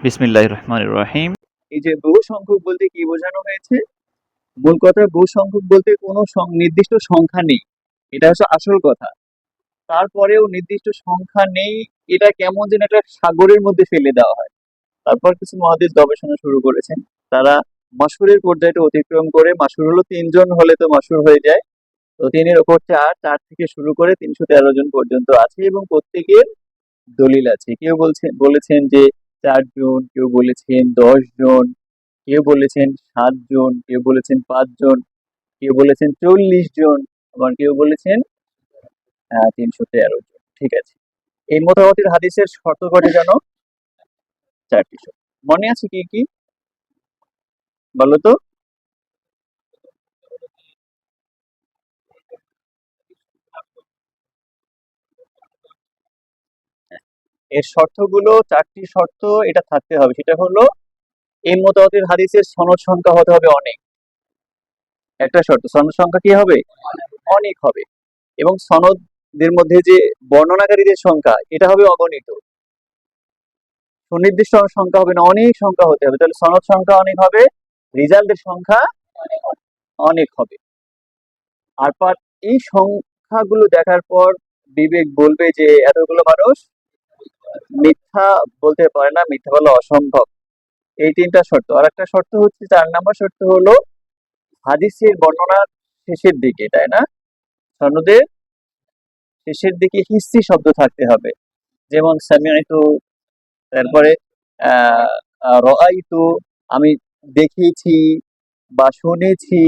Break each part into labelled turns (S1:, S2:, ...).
S1: বিসমিল্লাহির রহমানির রহিম।
S2: এই যে বহু সংখ্যক বলতে কি বোঝানো হয়েছে? মূল কথা, বহু সংখ্যক বলতে কোনো নির্দিষ্ট সংখ্যা নেই, এটা হচ্ছে আসল কথা। তারপরেও নির্দিষ্ট সংখ্যা নেই, এটা কেমন যেন একটা সাগরের মধ্যে ফেলে দেওয়া হয়। তারপর কিছু মুহাদ্দিস গবেষণা শুরু করেছেন, তারা মাশহুরের পর্যায়টা অতিক্রম করে, মাশহুর হলো 3 জন হলে তো মাশহুর হয়ে যায়, তো 3-এর ওপর 4 থেকে শুরু করে 313 জন পর্যন্ত আছে এবং প্রত্যেকের দলিল আছে। কেউ বলেছেন যে 4 জন, কেউ বলেছেন 10 জন, কেউ বলেছেন 7 জন, কেউ বলেছেন 5 জন, কেউ বলেছেন 40 জন, আবার কেউ বলেছেন 313 জন। ঠিক আছে, এই মোতাবাতির হাদিসের শর্ত কয়টি জানো? 4টি শর্ত। মনে আছে কি কি বলো তো? এর শর্তগুলো 4টি শর্ত এটা থাকতে হবে। সেটা হলো, এই মোতাবাতির হাদিসের সনদ সংখ্যা হতে হবে অনেক। একটা শর্ত, সনদ সংখ্যা কি হবে? অনেক হবে। এবং সনদের মধ্যে যে বর্ণনাকারীদের সংখ্যা, এটা হবে অগণিত, সুনির্দিষ্ট সংখ্যা হবে না, অনেক সংখ্যা হতে হবে। তাহলে সনদ সংখ্যা অনেক হবে, রিজাল্টের সংখ্যা অনেক হবে। আর এই সংখ্যাগুলো দেখার পর বিবেক বলবে যে এতগুলো মানুষ মিথ্যা বলতে পারে না, মিথ্যা বলা অসম্ভব। এই 3টা শর্ত। আর একটা শর্ত হচ্ছে, 4 নম্বর শর্ত হলো হাদিসের বর্ণনার শেষের দিকে, তাই না, সনদের শেষের দিকে হিস্সি শব্দ থাকতে হবে। যেমন সামিআতু, তারপরে রাআইতু, আমি দেখেছি বা শুনেছি,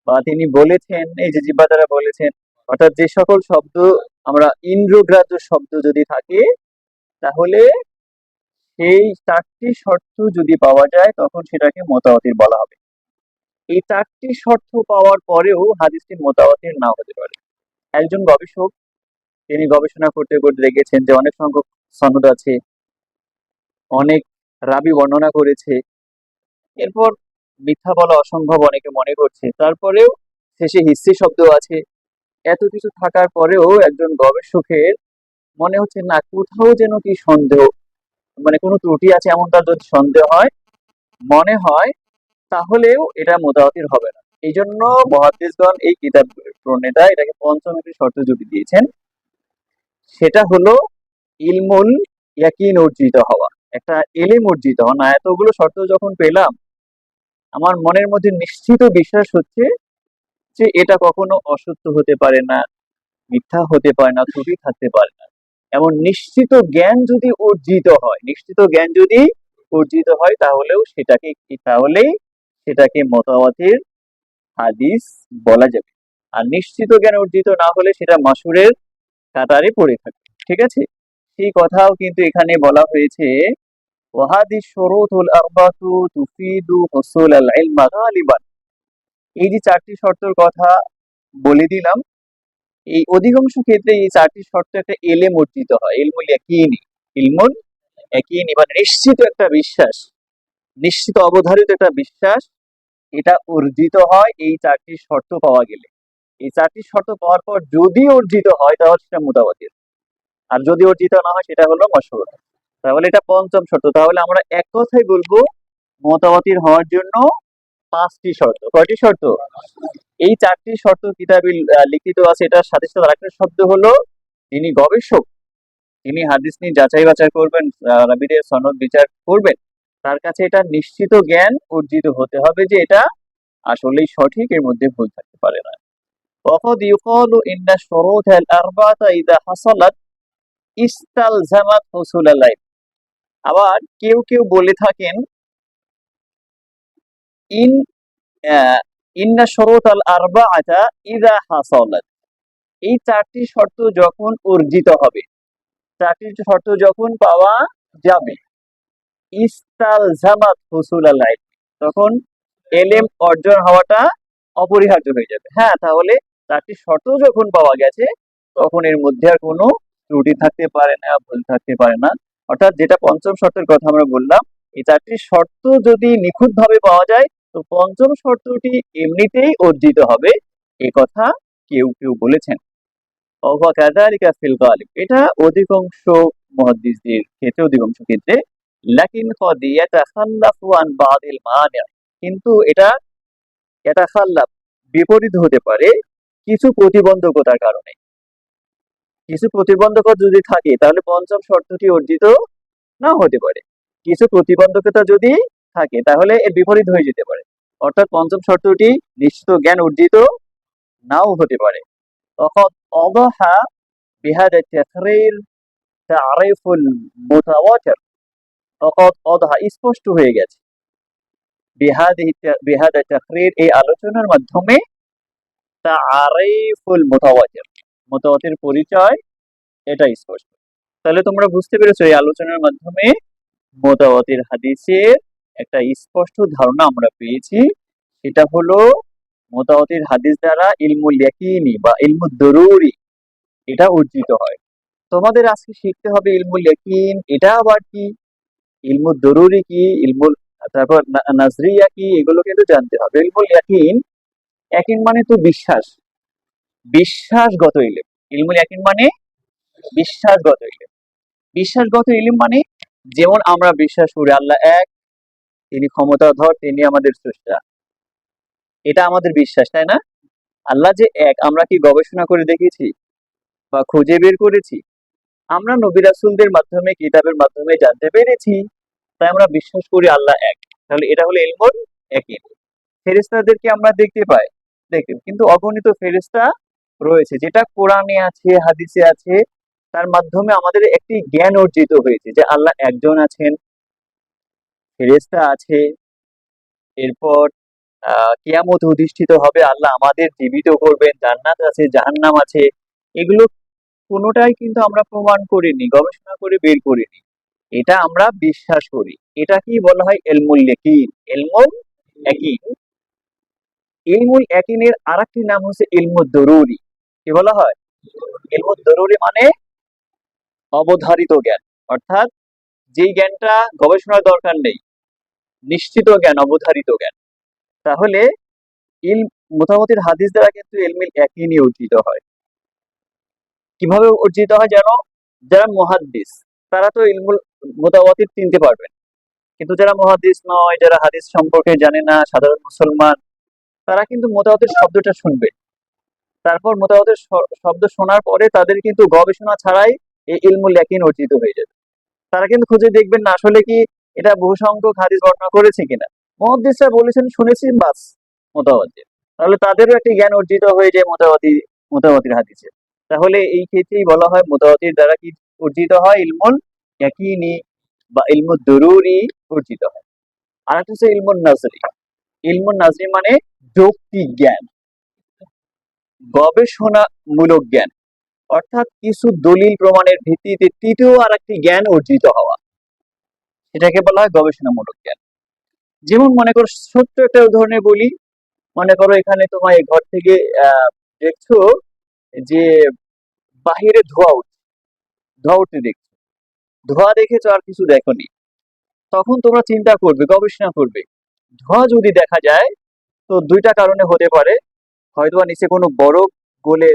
S2: বা তিনি বলেছেন, এই যে জিহ্বা দ্বারা বলেছেন। অর্থাৎ যে সকল শব্দ আমরা ইন্দ্রগ্রাহ্য শব্দ যদি থাকে, তাহলে সেই 4টি শর্ত যদি পাওয়া যায় তখন সেটাকে মোতাওয়াতির বলা হবে। এই 4টি শর্ত পাওয়ার পরেও হাদিসটি মোতাওয়াতির না হতে পারে। একজন গবেষক, তিনি গবেষণা করতে করতে দেখেছেন যে অনেক সংখ্যক সনদ আছে, অনেক রাবি বর্ণনা করেছে, এরপর মিথ্যা বলা অসম্ভব অনেকে মনে করছে, তারপরেও শেষে হিস্সি শব্দ আছে। এত কিছু থাকার পরেও একজন গবেষকের মনে হচ্ছে না, কোথাও যেন কি সন্দেহ, মানে কোনো ত্রুটি আছে, এমন তার যদি সন্দেহ হয়, মনে হয়, তাহলেও এটা মোতাবাতির হবে না। এই জন্য মুহাদ্দিসগণ এই কিতাব প্রণেতা এটাকে পঞ্চম একটি শর্ত জুড়ে দিয়েছেন। সেটা হলো ইলমুল ইয়াকিন অর্জিত হওয়া, একটা এলিম অর্জিত হওয়া। না, এতগুলো শর্ত যখন পেলাম, আমার মনের মধ্যে নিশ্চিত বিশ্বাস হচ্ছে যে এটা কখনো অসত্য হতে পারে না, মিথ্যা হতে পারে না, ত্রুটি থাকতে পারে না। এমন নিশ্চিত জ্ঞান যদি অর্জিত হয়, নিশ্চিত জ্ঞান যদি অর্জিত হয়, তাহলেই সেটাকে মোতাওয়াতির হাদিস বলা যাবে। আর নিশ্চিত জ্ঞান অর্জিত না হলে সেটা মাশহুরের কাতারে পড়ে থাকবে। ঠিক আছে, সেই কথাও কিন্তু এখানে বলা হয়েছে, ওয়াহাদিস শুরুতুল আরবাতু তুফিদু হুসুলাল ইলমা গালিবান। এই যে 4টি শর্তের কথা বলে দিলাম, এই অধিকাংশ ক্ষেত্রে এই 4টি শর্ত একটা এলেম অর্জিত হয়, ইলমুল ইয়াকিনি। ইলমুল ইয়াকিনি মানে নিশ্চিত একটা বিশ্বাস, নিশ্চিত অবধারিত একটা বিশ্বাস, এটা অর্জিত হয় এই 4টি শর্ত পাওয়া গেলে। এই 4টি শর্ত পাওয়ার পর যদি অর্জিত হয় তাহলে সেটা মুতাওয়াতির, আর যদি অর্জিত না হয় সেটা হলো মাশহুর। তাহলে এটা পঞ্চম শর্ত। তাহলে আমরা এক কথাই বলবো, মুতাওয়াতির হওয়ার জন্য 5টি শর্ত। কয়টি শর্ত? এই 4টি শর্ত কিতাবে লিখিত আছে। এটার সাথে সাথে আরেকটা শব্দ হলো, তিনি গবেষক, তিনি হাদিস নিয়ে যাচাই বাছাই করবেন, রাবীদের সনদ বিচার করবেন, তার কাছে এটা নিশ্চিত জ্ঞান অর্জিত হতে হবে যে এটা আসলেই সঠিক, এর মধ্যে ভুল থাকতে পারে না। وقد يقال إن الشروط الأربعة إذا حصلت استلزمت حصول العلم। আবার কেউ কেউ বলে থাকেন, ইন ইন্না শুরুত আল আরবাআতা ইযা হাসালাত, এই 4টি শর্ত যখন অর্জিত হবে, 4টি শর্ত যখন পাওয়া যাবে, ইস্তালজামাত হুসুল আল ইলম, তখন এলেম অর্জন হওয়াটা অপরিহার্য হয়ে যাবে। হ্যাঁ, তাহলে 4টি শর্ত যখন পাওয়া গেছে, তখন এর মধ্যে আর কোনো ত্রুটি থাকতে পারে না, ভুল থাকতে পারে না। অর্থাৎ যেটা পঞ্চম শর্তের কথা আমরা বললাম, এই 4টি শর্ত যদি নিখুঁতভাবে পাওয়া যায়, তো পঞ্চম শর্তটি এমনিতেই অর্জিত হবে এ কথা কেউ কেউ বলেছেন। ওয়া কাযালিকা ফিল গালিব, এটা অধিকাংশ মুহাদ্দিসদের ক্ষেত্রে, অধিকাংশ ক্ষেত্রে। লাকিন কদ ইয়াতাখাল্লাফু আন বাদিল মানি', কিন্তু এটা ইয়াতাখাল্লাফ বিপরীত হতে পারে কিছু প্রতিবন্ধকতার কারণে। কিছু প্রতিবন্ধকতা যদি থাকে তাহলে পঞ্চম শর্তটি অর্জিত নাও হতে পারে। কিছু প্রতিবন্ধকতা যদি থাকে তাহলে এর বিপরীত হয়ে যেতে পারে, অর্থাৎ পঞ্চম শর্তটি নিশ্চিত জ্ঞান অর্জিত নাও হতে পারে। তখন অদহা বিহাদা তাকরীর তারিফুল মুতাওয়াতির, তখন অদহা স্পষ্ট হয়ে গেছে, বিহাদা তাকরীর এই আলোচনার মাধ্যমে, তারিফুল মুতাওয়াতির, মুতাওয়াতির পরিচয় এটা স্পষ্ট। তাহলে তোমরা বুঝতে পেরেছো এই আলোচনার মাধ্যমে মুতাওয়াতির হাদিসের একটা স্পষ্ট ধারণা আমরা পেয়েছি। সেটা হলো মুতাওয়াতির হাদিস দ্বারা ইলমুল ইয়াকিনি বা ইলমুদ দরুরি এটা অর্জিত হয়। তোমাদের আজকে শিখতে হবে ইলমুল ইয়াকিন এটা আবার কি, ইলমুদ দরুরি কি, তারপর নাজরিয়া কি, এগুলো কিন্তু জানতে হবে। ইলমুল ইয়াকিন, ইয়াকিন মানে তো বিশ্বাস, বিশ্বাসগত ইলম। ইলমুল ইয়াকিন মানে বিশ্বাসগত ইলম। বিশ্বাসগত ইলম মানে যেমন আমরা বিশ্বাস করি আল্লাহ এক, তিনি ক্ষমতাধর, তিনি আমাদের স্রষ্টা, এটা আমাদের বিশ্বাস, তাই না? আল্লাহ যে এক আমরা কি গবেষণা করে দেখেছি বা খুঁজে বের করেছি? আমরা নবী রাসূলদের মাধ্যমে, কিতাবের মাধ্যমে জানতে পেরেছি, তাই আমরা বিশ্বাস করি আল্লাহ এক। তাহলে এটা হলো ইলমুল ইয়াকিন। ফেরেশতাদেরকে আমরা দেখতে পাই, কিন্তু অগণিত ফেরেশতা রয়েছে, যেটা কোরআনে আছে, হাদিসে আছে, তার মাধ্যমে আমাদের একটি জ্ঞান অর্জিত হয়েছে যে আল্লাহ একজন আছেন, ফেরেশতা আছে, এরপর কিয়ামত অধিষ্ঠিত হবে, আল্লাহ আমাদের জীবিত করবেন, জান্নাত আছে, জাহান্নাম আছে। এগুলো কোনোটাই কিন্তু আমরা প্রমাণ করিনি, গবেষণা করে বের করিনি, এটা আমরা বিশ্বাস করি। এটা কি বলা হয়? ইলমুল ইয়াকিন। ইলমুল ইয়াকিন, ইলমুল ইয়াকিনের আরেকটি নাম হচ্ছে ইলমুদ দরুরি। কি বলা হয়? ইলমুদ দরুরি মানে অবধারিত জ্ঞান, অর্থাৎ যেই জ্ঞানটা গবেষণার দরকার নেই, নিশ্চিত জ্ঞান, অবধারিত জ্ঞান। তাহলে মুতাওয়াতির হাদিস দ্বারা কিন্তু ইলমুল ইয়াকিনই অর্জিত হয়। কিভাবে অর্জিত হয়? যেন যারা মুহাদ্দিস তারা তো ইলমুল মুতাওয়াতির চিনতে পারবেন, কিন্তু যারা মুহাদ্দিস নয়, যারা হাদিস সম্পর্কে জানে না, সাধারণ মুসলমান, তারা কিন্তু মুতাওয়াতির শব্দটা শুনবে, তারপর মুতাওয়াতির শব্দ শোনার পরে তাদের কিন্তু গবেষণা ছাড়াই এই ইলমুল ইয়াকিন অর্জিত হয়ে যাবে। তারা কিন্তু খুঁজে দেখবেন না আসলে কি এটা বহু সংখ্যক হাদিস বর্ণনা করেছে কিনা, মুহাদ্দিসরা বলেছেন শুনেছি বাস মুতাওয়াতির, তাহলে তাদেরও একটি জ্ঞান অর্জিত হয়ে যায় মুতাওয়াতির হাদিসে। তাহলে এই ক্ষেত্রেই বলা হয় মুতাওয়াতির দ্বারা কি অর্জিত হয়? ইলমুল ইয়াকিনি বা ইলমুদ দরুরি অর্জিত হয়। আর একটা হচ্ছে ইলমুন নাজরি। ইলমুন নাজরি মানে যৌক্তিক জ্ঞান, গবেষণামূলক জ্ঞান, অর্থাৎ কিছু দলিল প্রমাণের ভিত্তিতে তৃতীয় আর একটি জ্ঞান অর্জিত হওয়া, এটাকে বলা হয় গবেষণামূলক জ্ঞান। যেমন মনে করো, ছোট্ট একটা উদাহরণে বলি, মনে করো এখানে তোমার এই ঘর থেকে দেখছো যে বাহিরে ধোঁয়া উঠতে দেখছো, ধোঁয়া দেখেছো আর কিছু দেখোনি, তখন তোমরা চিন্তা করবে, গবেষণা করবে, ধোঁয়া যদি দেখা যায় তো দুইটা কারণে হতে পারে, হয়তোবা নিচে কোনো বরফ গলে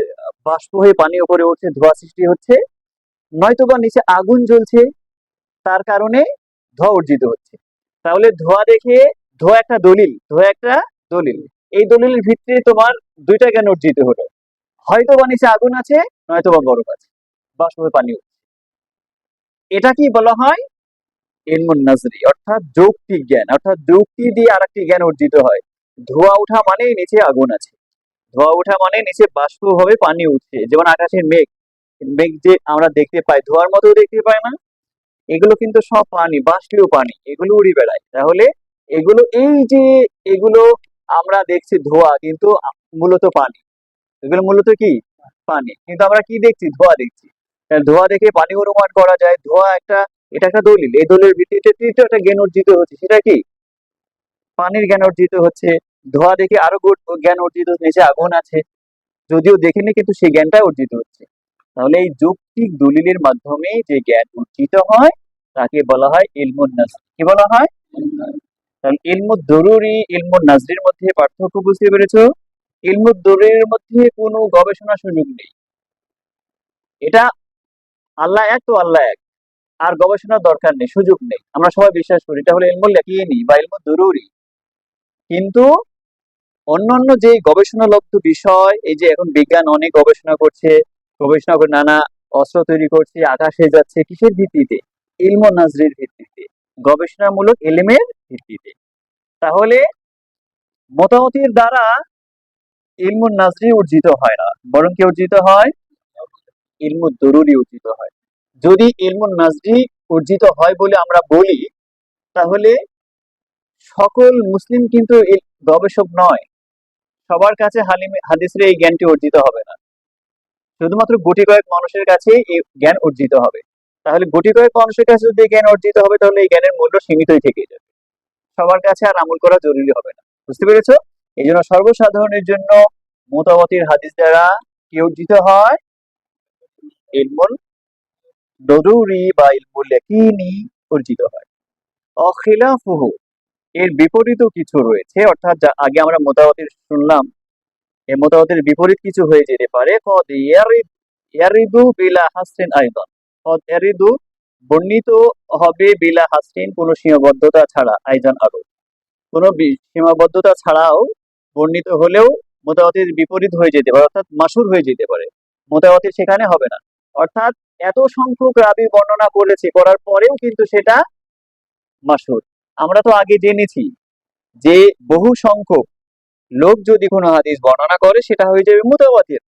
S2: বাষ্প হয়ে পানি উপরে উঠছে, ধোঁয়া সৃষ্টি হচ্ছে, নয়তোবা নিচে আগুন জ্বলছে, তার কারণে ধোঁয়া অর্জিত হচ্ছে। তাহলে ধোঁয়া একটা দলিল, এই দলিলের ভিত্তিতে তোমার দুইটা জ্ঞান অর্জিত হলো, হয়তোবা নিচে আগুন আছে, নয়তোবা বরফ আছে, বাষ্প হয়ে পানি উঠছে। এটা কি বলা হয়? ইলমুন নাজরি, অর্থাৎ যৌক্তিক জ্ঞান, অর্থাৎ যুক্তি দিয়ে আরেকটি জ্ঞান অর্জিত হয়। ধোঁয়া ওঠা মানে নিচে আগুন আছে, ধোঁয়া ওঠা মানে নিচে বাষ্প ভাবে পানি উঠছে, যেমন আকাশের মেঘ, মেঘ যে আমরা দেখতে পাই, ধোঁয়ার মতো দেখতে পাই না, এগুলো কিন্তু সব পানি, বাষ্পীয় পানি, এগুলো উড়ে বেড়ায়। তাহলে এগুলো আমরা দেখছি ধোঁয়া, কিন্তু মূলত পানি, এগুলো মূলত কি? পানি, কিন্তু আমরা কি দেখছি? ধোঁয়া দেখছি। ধোঁয়া দেখে পানি অনুমান করা যায়, এটা একটা দলিল, এই দলিলের ভিত্তিতে তৃতীয় একটা জ্ঞান অর্জিত হচ্ছে, সেটা কি? পানির জ্ঞান অর্জিত হচ্ছে। ধোঁয়া দেখে আরো জ্ঞান অর্জিত হচ্ছে, নিচে আগুন আছে, যদিও দেখিনি কিন্তু সেই জ্ঞানটা অর্জিত হচ্ছে। তাহলে এই যৌক্তিক দলিলের মাধ্যমে যে জ্ঞান অর্জিত হয় তাকে বলা হয় ইলমুন নাজরি। কি বলা হয়? কারণ ইলমুদ দরুরি ইলমুন নাজরির মধ্যে পার্থক্য বুঝতে পেরেছো? ইলমুদ দরুরির মধ্যে কোনো গবেষণা সুযোগ নেই। এটা আল্লাহ এক তো আল্লাহ এক, আর গবেষণার দরকার নেই, সুযোগ নেই, আমরা সবাই বিশ্বাস করি এটা হলো ইলমুল ইয়াকিনি বা ইলমুদ দরুরি। কিন্তু অন্যান্য যে গবেষণালব্ধ বিষয়, এই যে এখন বিজ্ঞান অনেক গবেষণা করছে, গবেষণা করে নানা অস্ত্র তৈরি করছে, আকাশে যাচ্ছে, কিসের ভিত্তিতে? ইলম নাজরির ভিত্তিতে, গবেষণামূলক এলিমের ভিত্তিতে। তাহলে মতামতের দ্বারা ইলমুন নাজরি অর্জিত হয় না, বরং কি অর্জিত হয়? ইলমুদ দরুরি অর্জিত হয়। যদি ইলমুন নাজরি অর্জিত হয় বলে আমরা বলি, তাহলে সকল মুসলিম কিন্তু গবেষক নয়, সবার কাছে হাদিসের এই জ্ঞানটি অর্জিত হবে না, শুধুমাত্র গুটি কয়েক মানুষের কাছে এই জ্ঞান অর্জিত হবে। তাহলে গুটি কয়েক মানুষের কাছে যদি জ্ঞান অর্জিত হবে, তাহলে এই জ্ঞানের মূল্য সীমিতই থেকে যাবে, সবার কাছে আর আমল করা জরুরি হবে না। বুঝতে পেরেছো? এই জন্য সর্বসাধারণের জন্য মুতাওয়াতির হাদিস দ্বারা কি অর্জিত হয়? ইলমুল দরুরি বা ইলমুল ইয়াকিনি অর্জিত হয়। অখিলাফুহু, এর বিপরীতও কিছু রয়েছে, অর্থাৎ আগে আমরা মুতাওয়াতির শুনলাম, এই মুতাওয়াতির বিপরীত কিছু হয়ে যেতে পারে। কদ ইয়ারিদু বিলা হাসরিন আইদান, কদ ইয়ারিদু বর্ণিত হবে বিলা হাসরিন, কোনো সীমাবদ্ধতা ছাড়া, আইজান আরো, কোনো সীমাবদ্ধতা ছাড়াও বর্ণিত হলেও মুতাওয়াতির বিপরীত হয়ে যেতে পারে, অর্থাৎ মাসুর হয়ে যেতে পারে, মুতাওয়াতির সেখানে হবে না। অর্থাৎ এত সংখ্যক রাবী বর্ণনা করার পরেও কিন্তু সেটা মাসুর। আমরা তো আগে জেনেছি যে বহু সংখ্যক লোক যদি কোনো হাদিস বর্ণনা করে, সেটা হয়ে যাবে মুতাওয়াতির।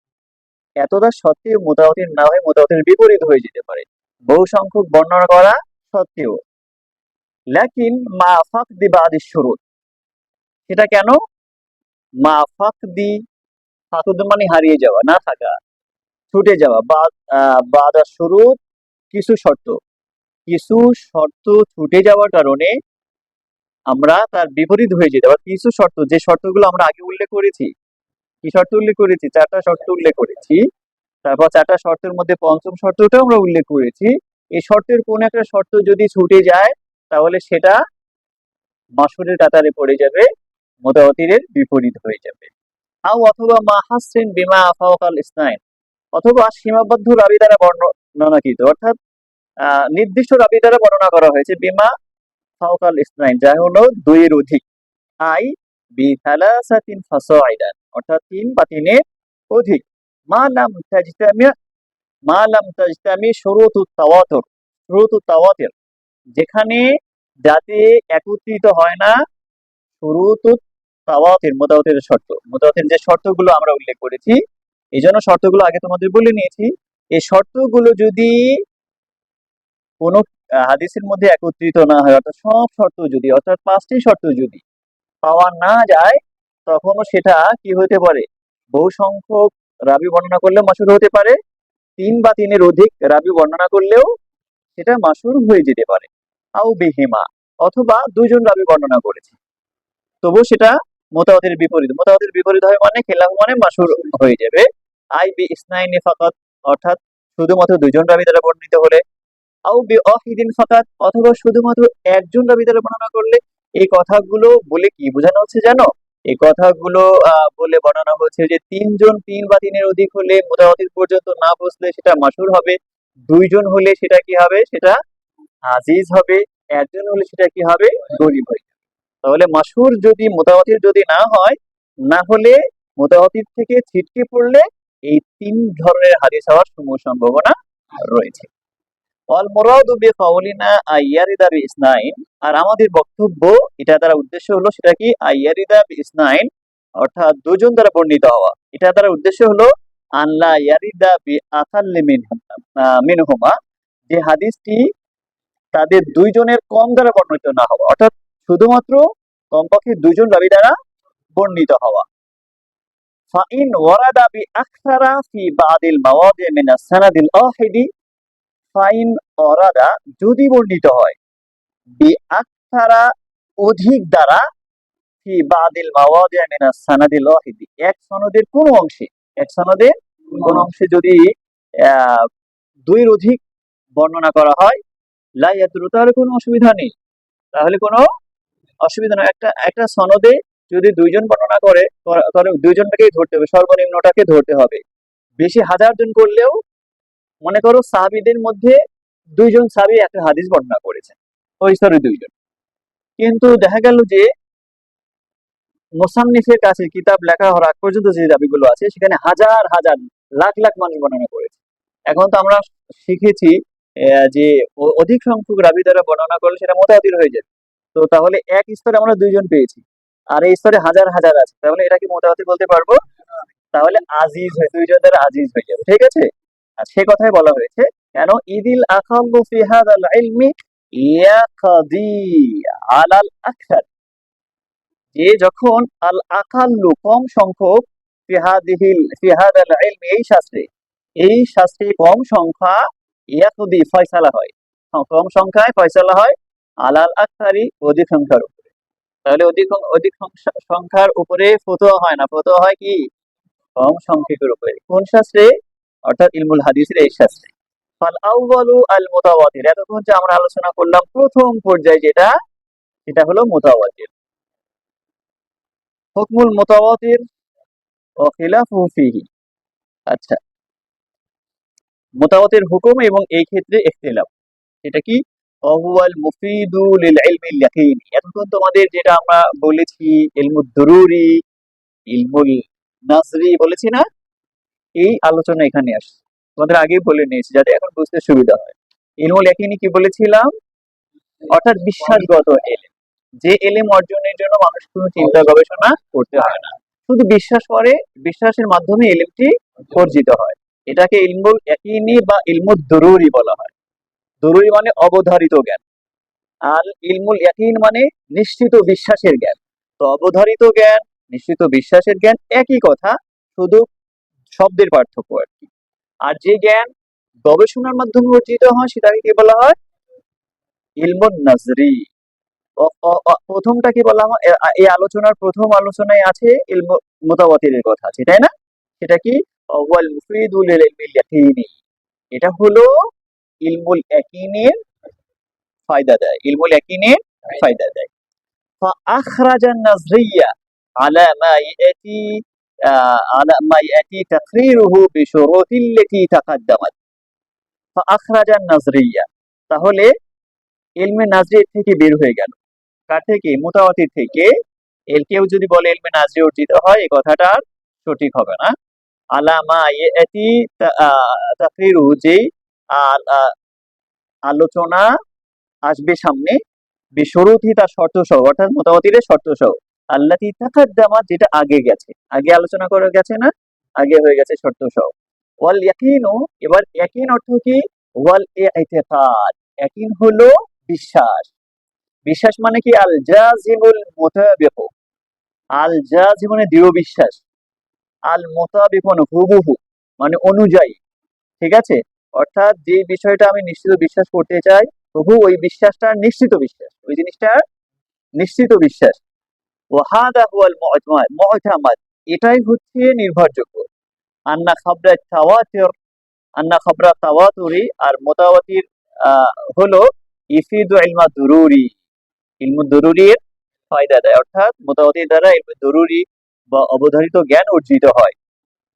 S2: এতটা সত্ত্বেও মুতাওয়াতির না হয়ে মুতাওয়াতির বিপরীত হয়ে যেতে পারে, বহু সংখ্যক বর্ণনা করা সত্ত্বেও। লেকিন মা ফাকদি বাদিস শুরুত, সেটা কেন? মা ফাকদি, ফাকুদ মানে হারিয়ে যাওয়া, না থাকা, ছুটে যাওয়া, বাদা শুরুত, কিছু শর্ত, কিছু শর্ত ছুটে যাওয়ার কারণে আমরা তার বিপরীত হয়ে যেতে পারি। কিছু শর্ত, যে শর্তগুলো আমরা আগে উল্লেখ করেছি, কি শর্ত উল্লেখ করেছি? 4টা শর্ত উল্লেখ করেছি। তারপর 4টা শর্তের মধ্যে পঞ্চম শর্তটাও আমরা উল্লেখ করেছি। এই শর্তের কোন একটা শর্ত যদি ছুটে যায়, তাহলে সেটা মাসুরের কাতারে পড়ে যাবে, মুতাওয়াতিরের বিপরীত হয়ে যাবে। অথবা মা হাসরিন বিমা ফাওকাল ইসনাইন, অথবা সীমাবদ্ধ রাবি দ্বারা বর্ণনাকৃত, অর্থাৎ নির্দিষ্ট রাবি দ্বারা বর্ণনা করা হয়েছে, বিমা ফাওকাল ইসনাইন, যা হলো 2 এর অধিক, আই বি থালাসাতিন ফাসাইদান, অর্থাৎ 3 বা 3 এর অধিক। মা লাম তাজতামি শুরুতুত তাওয়াতুর, শুরুতুত তাওয়াতুর, যেখানে যাতে একত্রিত হয় না শুরুতুত তাওয়াতুর, মুতাওয়াতিরের শর্ত, মুতাওয়াতির যে শর্তগুলো আমরা উল্লেখ করেছি, এই জন্য শর্তগুলো আগে তোমাদের বলে নিয়েছি। এই শর্তগুলো যদি কোন হাদিসের মধ্যে একত্রিত না হয়, অর্থাৎ সব শর্ত যদি, অর্থাৎ 5টি শর্ত যদি পাওয়া না যায়, তখনও সেটা কি হতে পারে? বহু সংখ্যক রাবি বর্ণনা করলেও মাসুর হতে পারে, 3 বা 3 এর অধিক রাবি বর্ণনা করলেও সেটা মাসুর হয়ে যেতে পারে। আও বিহিমা, অথবা 2 জন রাবি বর্ণনা করেছে, তবু সেটা মুতাওয়াতির বিপরীত। মুতাওয়াতির বিপরীত হয় মানে খেলাফ মানে মাসুর হয়ে যাবে। আই বি ইসনাইনি ফাকাত, অর্থাৎ শুধুমাত্র 2 জন রাবি দ্বারা বর্ণিত হলে। আও বি ওয়াহিদিন ফাকাত, অথবা শুধুমাত্র একজন রাবি দ্বারা বর্ণনা করলে। এই কথাগুলো বলে কি বোঝানো হচ্ছে জানো? এই কথাগুলো বলে বর্ণনা হচ্ছে যে 3 জন, 3 বা 3 এর অধিক হলে মুতাওয়াতির পর্যন্ত না পৌঁছলে সেটা মাসুর হবে, 2 জন হলে সেটা কি হবে? সেটা আজিজ হবে, 1 জন হলে সেটা কি হবে? গরীব হবে। তাহলে মাসুর যদি মুতাওয়াতির যদি না হয়, না হলে মুতাওয়াতির থেকে ছিটকে পড়লে এই 3 ধরনের হাদিস হওয়ার সম্ভাবনা রয়েছে। ওয়াল মুরাদু বিকাউলিনা আইয়ারিদা বিইসনাইন, আর আমাদের বক্তব্য এটা দ্বারা উদ্দেশ্য হলো সেটা কি? আইয়ারিদা বিইসনাইন, অর্থাৎ 2 জন দ্বারা বর্ণিত হওয়া। এটা দ্বারা উদ্দেশ্য হলো আল্লাহ ইয়ারিদা বি আকাল্লি মিনহুমা, যে হাদিসটি তাদের 2 জনের কম দ্বারা বর্ণিত না হওয়া, অর্থাৎ শুধুমাত্র কমপক্ষে 2 জন রাবী দ্বারা বর্ণিত হওয়া। ফাইন ওয়ারাদা বি আকসারা ফি বাদিল মাওয়াদি মিনাস সানাদিল ওয়াহিদি, ফাইন ওয়ারাদা, যদি বর্ণিত হয়, বি আকসারা, অধিক দ্বারা, ফি বাদিল মাওয়াদি মিনাস সানাদিল ওয়াহিদি, এক সনদের কোন অংশে, এক সনদের কোন অংশে যদি 2 এর অধিক বর্ণনা করা হয়, লা ইয়াদরু, তাহলে কোনো অসুবিধা নেই, তাহলে কোনো অসুবিধা নয়। একটা একটা সনদে যদি দুইজন বর্ণনা করে তাহলে দুইজনটাকেই ধরতে হবে, সর্বনিম্নটাকে ধরতে হবে। বেশি হাজার জন করলেও, মনে করো সাহাবীদের মধ্যে দুইজন সাহাবী একটা হাদিস বর্ণনা করেছেন, ওই স্তরে দুইজন, কিন্তু দেখা গেল যে মুসান্নিফের কাছে কিতাব লেখা হওয়ার আগ পর্যন্ত যে দাবিগুলো আছে সেখানে হাজার হাজার লাখ লাখ মানুষ বর্ণনা করেছে। এখন তো আমরা শিখেছি যে অধিক সংখ্যক রাবি দ্বারা বর্ণনা করলে সেটা মুতাওয়াতির হয়ে যাবে। তো তাহলে এক স্তরে আমরা দুইজন পেয়েছি, আর এই স্তরে হাজার হাজার আছে, তাহলে এটা কি মুতাওয়াতির বলতে পারবো? তাহলে আজিজ হয়ে, দুইজন দ্বারা আজিজ হয়ে যাবে। ঠিক আছে, আর সে কথাই বলা হয়েছে, কেন ইদিল আকাল্লু ফি হাদাল ইলমি ইয়াকাদি আলাল আকসার, যে যখন আল আকাল্লু কম সংখ্যক ফিহাদাল ইলম এই শাস্ত্রে কম সংখ্যা ইয়াকুদি ফয়সালা হয়, কম সংখ্যায় ফয়সালা হয়, আলাল আকসারি অধিক সংখ্যার উপরে। তাহলে অধিক সংখ্যার উপরে ফতোয়া হয় না, ফতোয়া হয় কি কম সংখ্যকের উপরে। কোন শাস্ত্রে? অর্থাৎ ইলমুল হাদিসের এই শাস্ত্রে। ফাল আউয়ালু আল মুতাওয়াতির, এতক্ষণ যে আমরা আলোচনা করলাম প্রথম পর্যায়ে যেটা, সেটা হলো মুতাওয়াতির। হুকমুল মুতাওয়াতির ও খিলাফুহু ফীহি। আচ্ছা, মুতাওয়াতির হুকুম এবং এই ক্ষেত্রে ইখতিলাফ, এটা কি? ওয়াহুয়াল মুফিদু লিল ইলমিল ইয়াকিনি। এতক্ষণ তোমাদের যেটা আমরা বলেছি ইলমুদ দুরুরি, ইলমুল নাজরি বলেছি না, এই আলোচনা এখানে আসছে। তোমাদের আগেই বলে নিয়েছি যাতে এখন বুঝতে সুবিধা হয়। ইলমুল ইয়াকিনি কি বলেছিলাম? অর্থাৎ বিশ্বাসগত এলেম, যে এলেম অর্জনের জন্য মানুষ কোনো চিন্তা গবেষণা করতে হয় না, শুধু বিশ্বাস করে, বিশ্বাসের মাধ্যমে এলেমটি অর্জিত হয়। এটাকে ইলমুল ইয়াকিনি বা ইলমুদ দুরুরি বলা হয়। দুরুরি মানে অবধারিত জ্ঞান, আর ইলমুল ইয়াকিন মানে নিশ্চিত বিশ্বাসের জ্ঞান। তো অবধারিত জ্ঞান, নিশ্চিত বিশ্বাসের জ্ঞান একই কথা, শুধু শব্দের পার্থক্য আর কি। আর যে জ্ঞান গবেষণার মাধ্যমে অর্জিত হয় সেটাকে কি বলা হয়? ইলমুন নাজরি। প্রথমটা কি বললাম? এই আলোচনার প্রথম আলোচনায় আছে ইলমু মুতাওয়াতিরের কথা আছে, তাই না? সেটা কি? ওয়াল মুফিদুল ইলমিল ইয়াকিনি, এটা হলো ইলমুল ইয়াকিনের ফায়দা দেয়, ইলমুল ইয়াকিনের ফায়দা দেয়। ফাআখরাজান নাজরিয়া আলা মা ইয়াতি তাকরিরুহু বিশুরুতিল্লাতি তাকাদ্দামাত। ফাআখরাজান নাজরিয়া, তাহলে ইলমে নাজরি থেকে বের হয়ে গেল। কার থেকে? মুতাওয়াতির থেকে। কেউ যদি বলে ইলমে নাজরি অর্জিত হয়, এই কথাটা সঠিক হবে না। আলা মা ইয়াতি তাকরিরুহু, যেই আলোচনা আসবে সামনে, বিশুরুতি তার শর্ত সহ, অর্থাৎ মুতাওয়াতিরের শর্ত সহ, আল্লাতি তাকাদ্দামাত, যেটা আগে গেছে, আগে আলোচনা করে গেছে না, আগে হয়ে গেছে শর্ত সহ। ওয়াল ইয়াকিনু, এবার ইয়াকিন অর্থ কি? ওয়াল ইতিকাদ, ইয়াকিন হলো বিশ্বাস। বিশ্বাস মানে কি? আল জাজিমুল মুতাবিক, আল জাজিম মানে দৃঢ় বিশ্বাস, আল মুতাবিক মানে হুবহু, মানে অনুযায়ী। ঠিক আছে, অর্থাৎ যে বিষয়টা আমি নিশ্চিত বিশ্বাস করতে চাই, তবু ওই বিশ্বাসটা নিশ্চিত বিশ্বাস, ওই জিনিসটা নিশ্চিত বিশ্বাস। ওয়াহাদা হুয়াল মুতামাদ, এটাই হচ্ছে নির্ভরযোগ্য। আন্না খাবরা তাওয়াতুর, আন্না খাবরা তাওয়াতুরি, আর মুতাওয়াতির হলো ইফিদু ইলমা দুরুরি, ইলমু দুরুরির ফায়দা দেয়, অর্থাৎ মুতাওয়াতির দ্বারা ইলমু দুরুরি বা অবধারিত জ্ঞান অর্জিত হয়।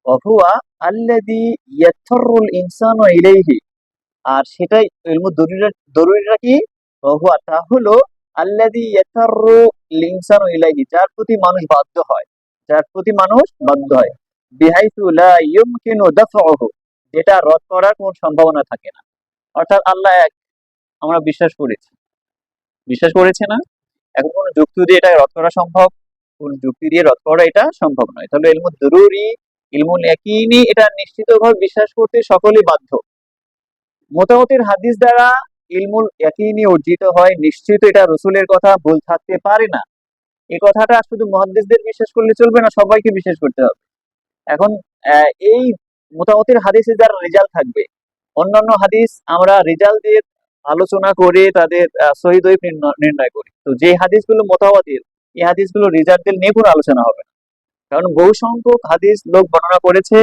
S2: ওয়াহুয়া আল্লাযী ইয়াত্তারুল ইনসানু ইলাইহি, আর সেটাই ইলমু দরুরিরা কি? ওয়াহুয়া, তা হলো আল্লাযী ইয়াত্তারু ইনসানু ইলাইহি, যার প্রতি মানুষ বাধ্য হয়, যার প্রতি মানুষ বাধ্য হয়। বিহাইসু লা ইউমকিনু দাফউহু, যেটা রদ করার কোনো সম্ভাবনা থাকে না। অর্থাৎ আল্লাহ এক, আমরা বিশ্বাস করেছি না, এখন কোন যুক্তি দিয়ে এটা রদ করা সম্ভব? কোন যুক্তি দিয়ে রদ করা এটা সম্ভব নয়। তাহলে ইলমু দুরুরি, ইলমুল ইয়াকিনি, এটা নিশ্চিতভাবে বিশ্বাস করতে সকলেই বাধ্য। মুতাওয়াতির হাদিস দ্বারা ইলমুল ইয়াকিনি অর্জিত হয়, নিশ্চিত এটা রাসূলের কথা, ভুল থাকতে পারে না। এই কথাটা শুধু মুহাদ্দিসদের বিশ্বাস করলে চলবে না, সবাইকে বিশ্বাস করতে হবে। এখন এই মুতাওয়াতির হাদিসে যারা রিজাল থাকবে, অন্যান্য হাদিস আমরা রিজাল দিয়ে আলোচনা করে তাদের সহিহ দঈফ নির্ণয় করি। তো যে হাদিসগুলো মুতাওয়াতির, এই হাদিসগুলো রিজালদের নিয়ে কোনো আলোচনা হবে না, কারণ বহু সংখ্যক হাদিস লোক বর্ণনা করেছে,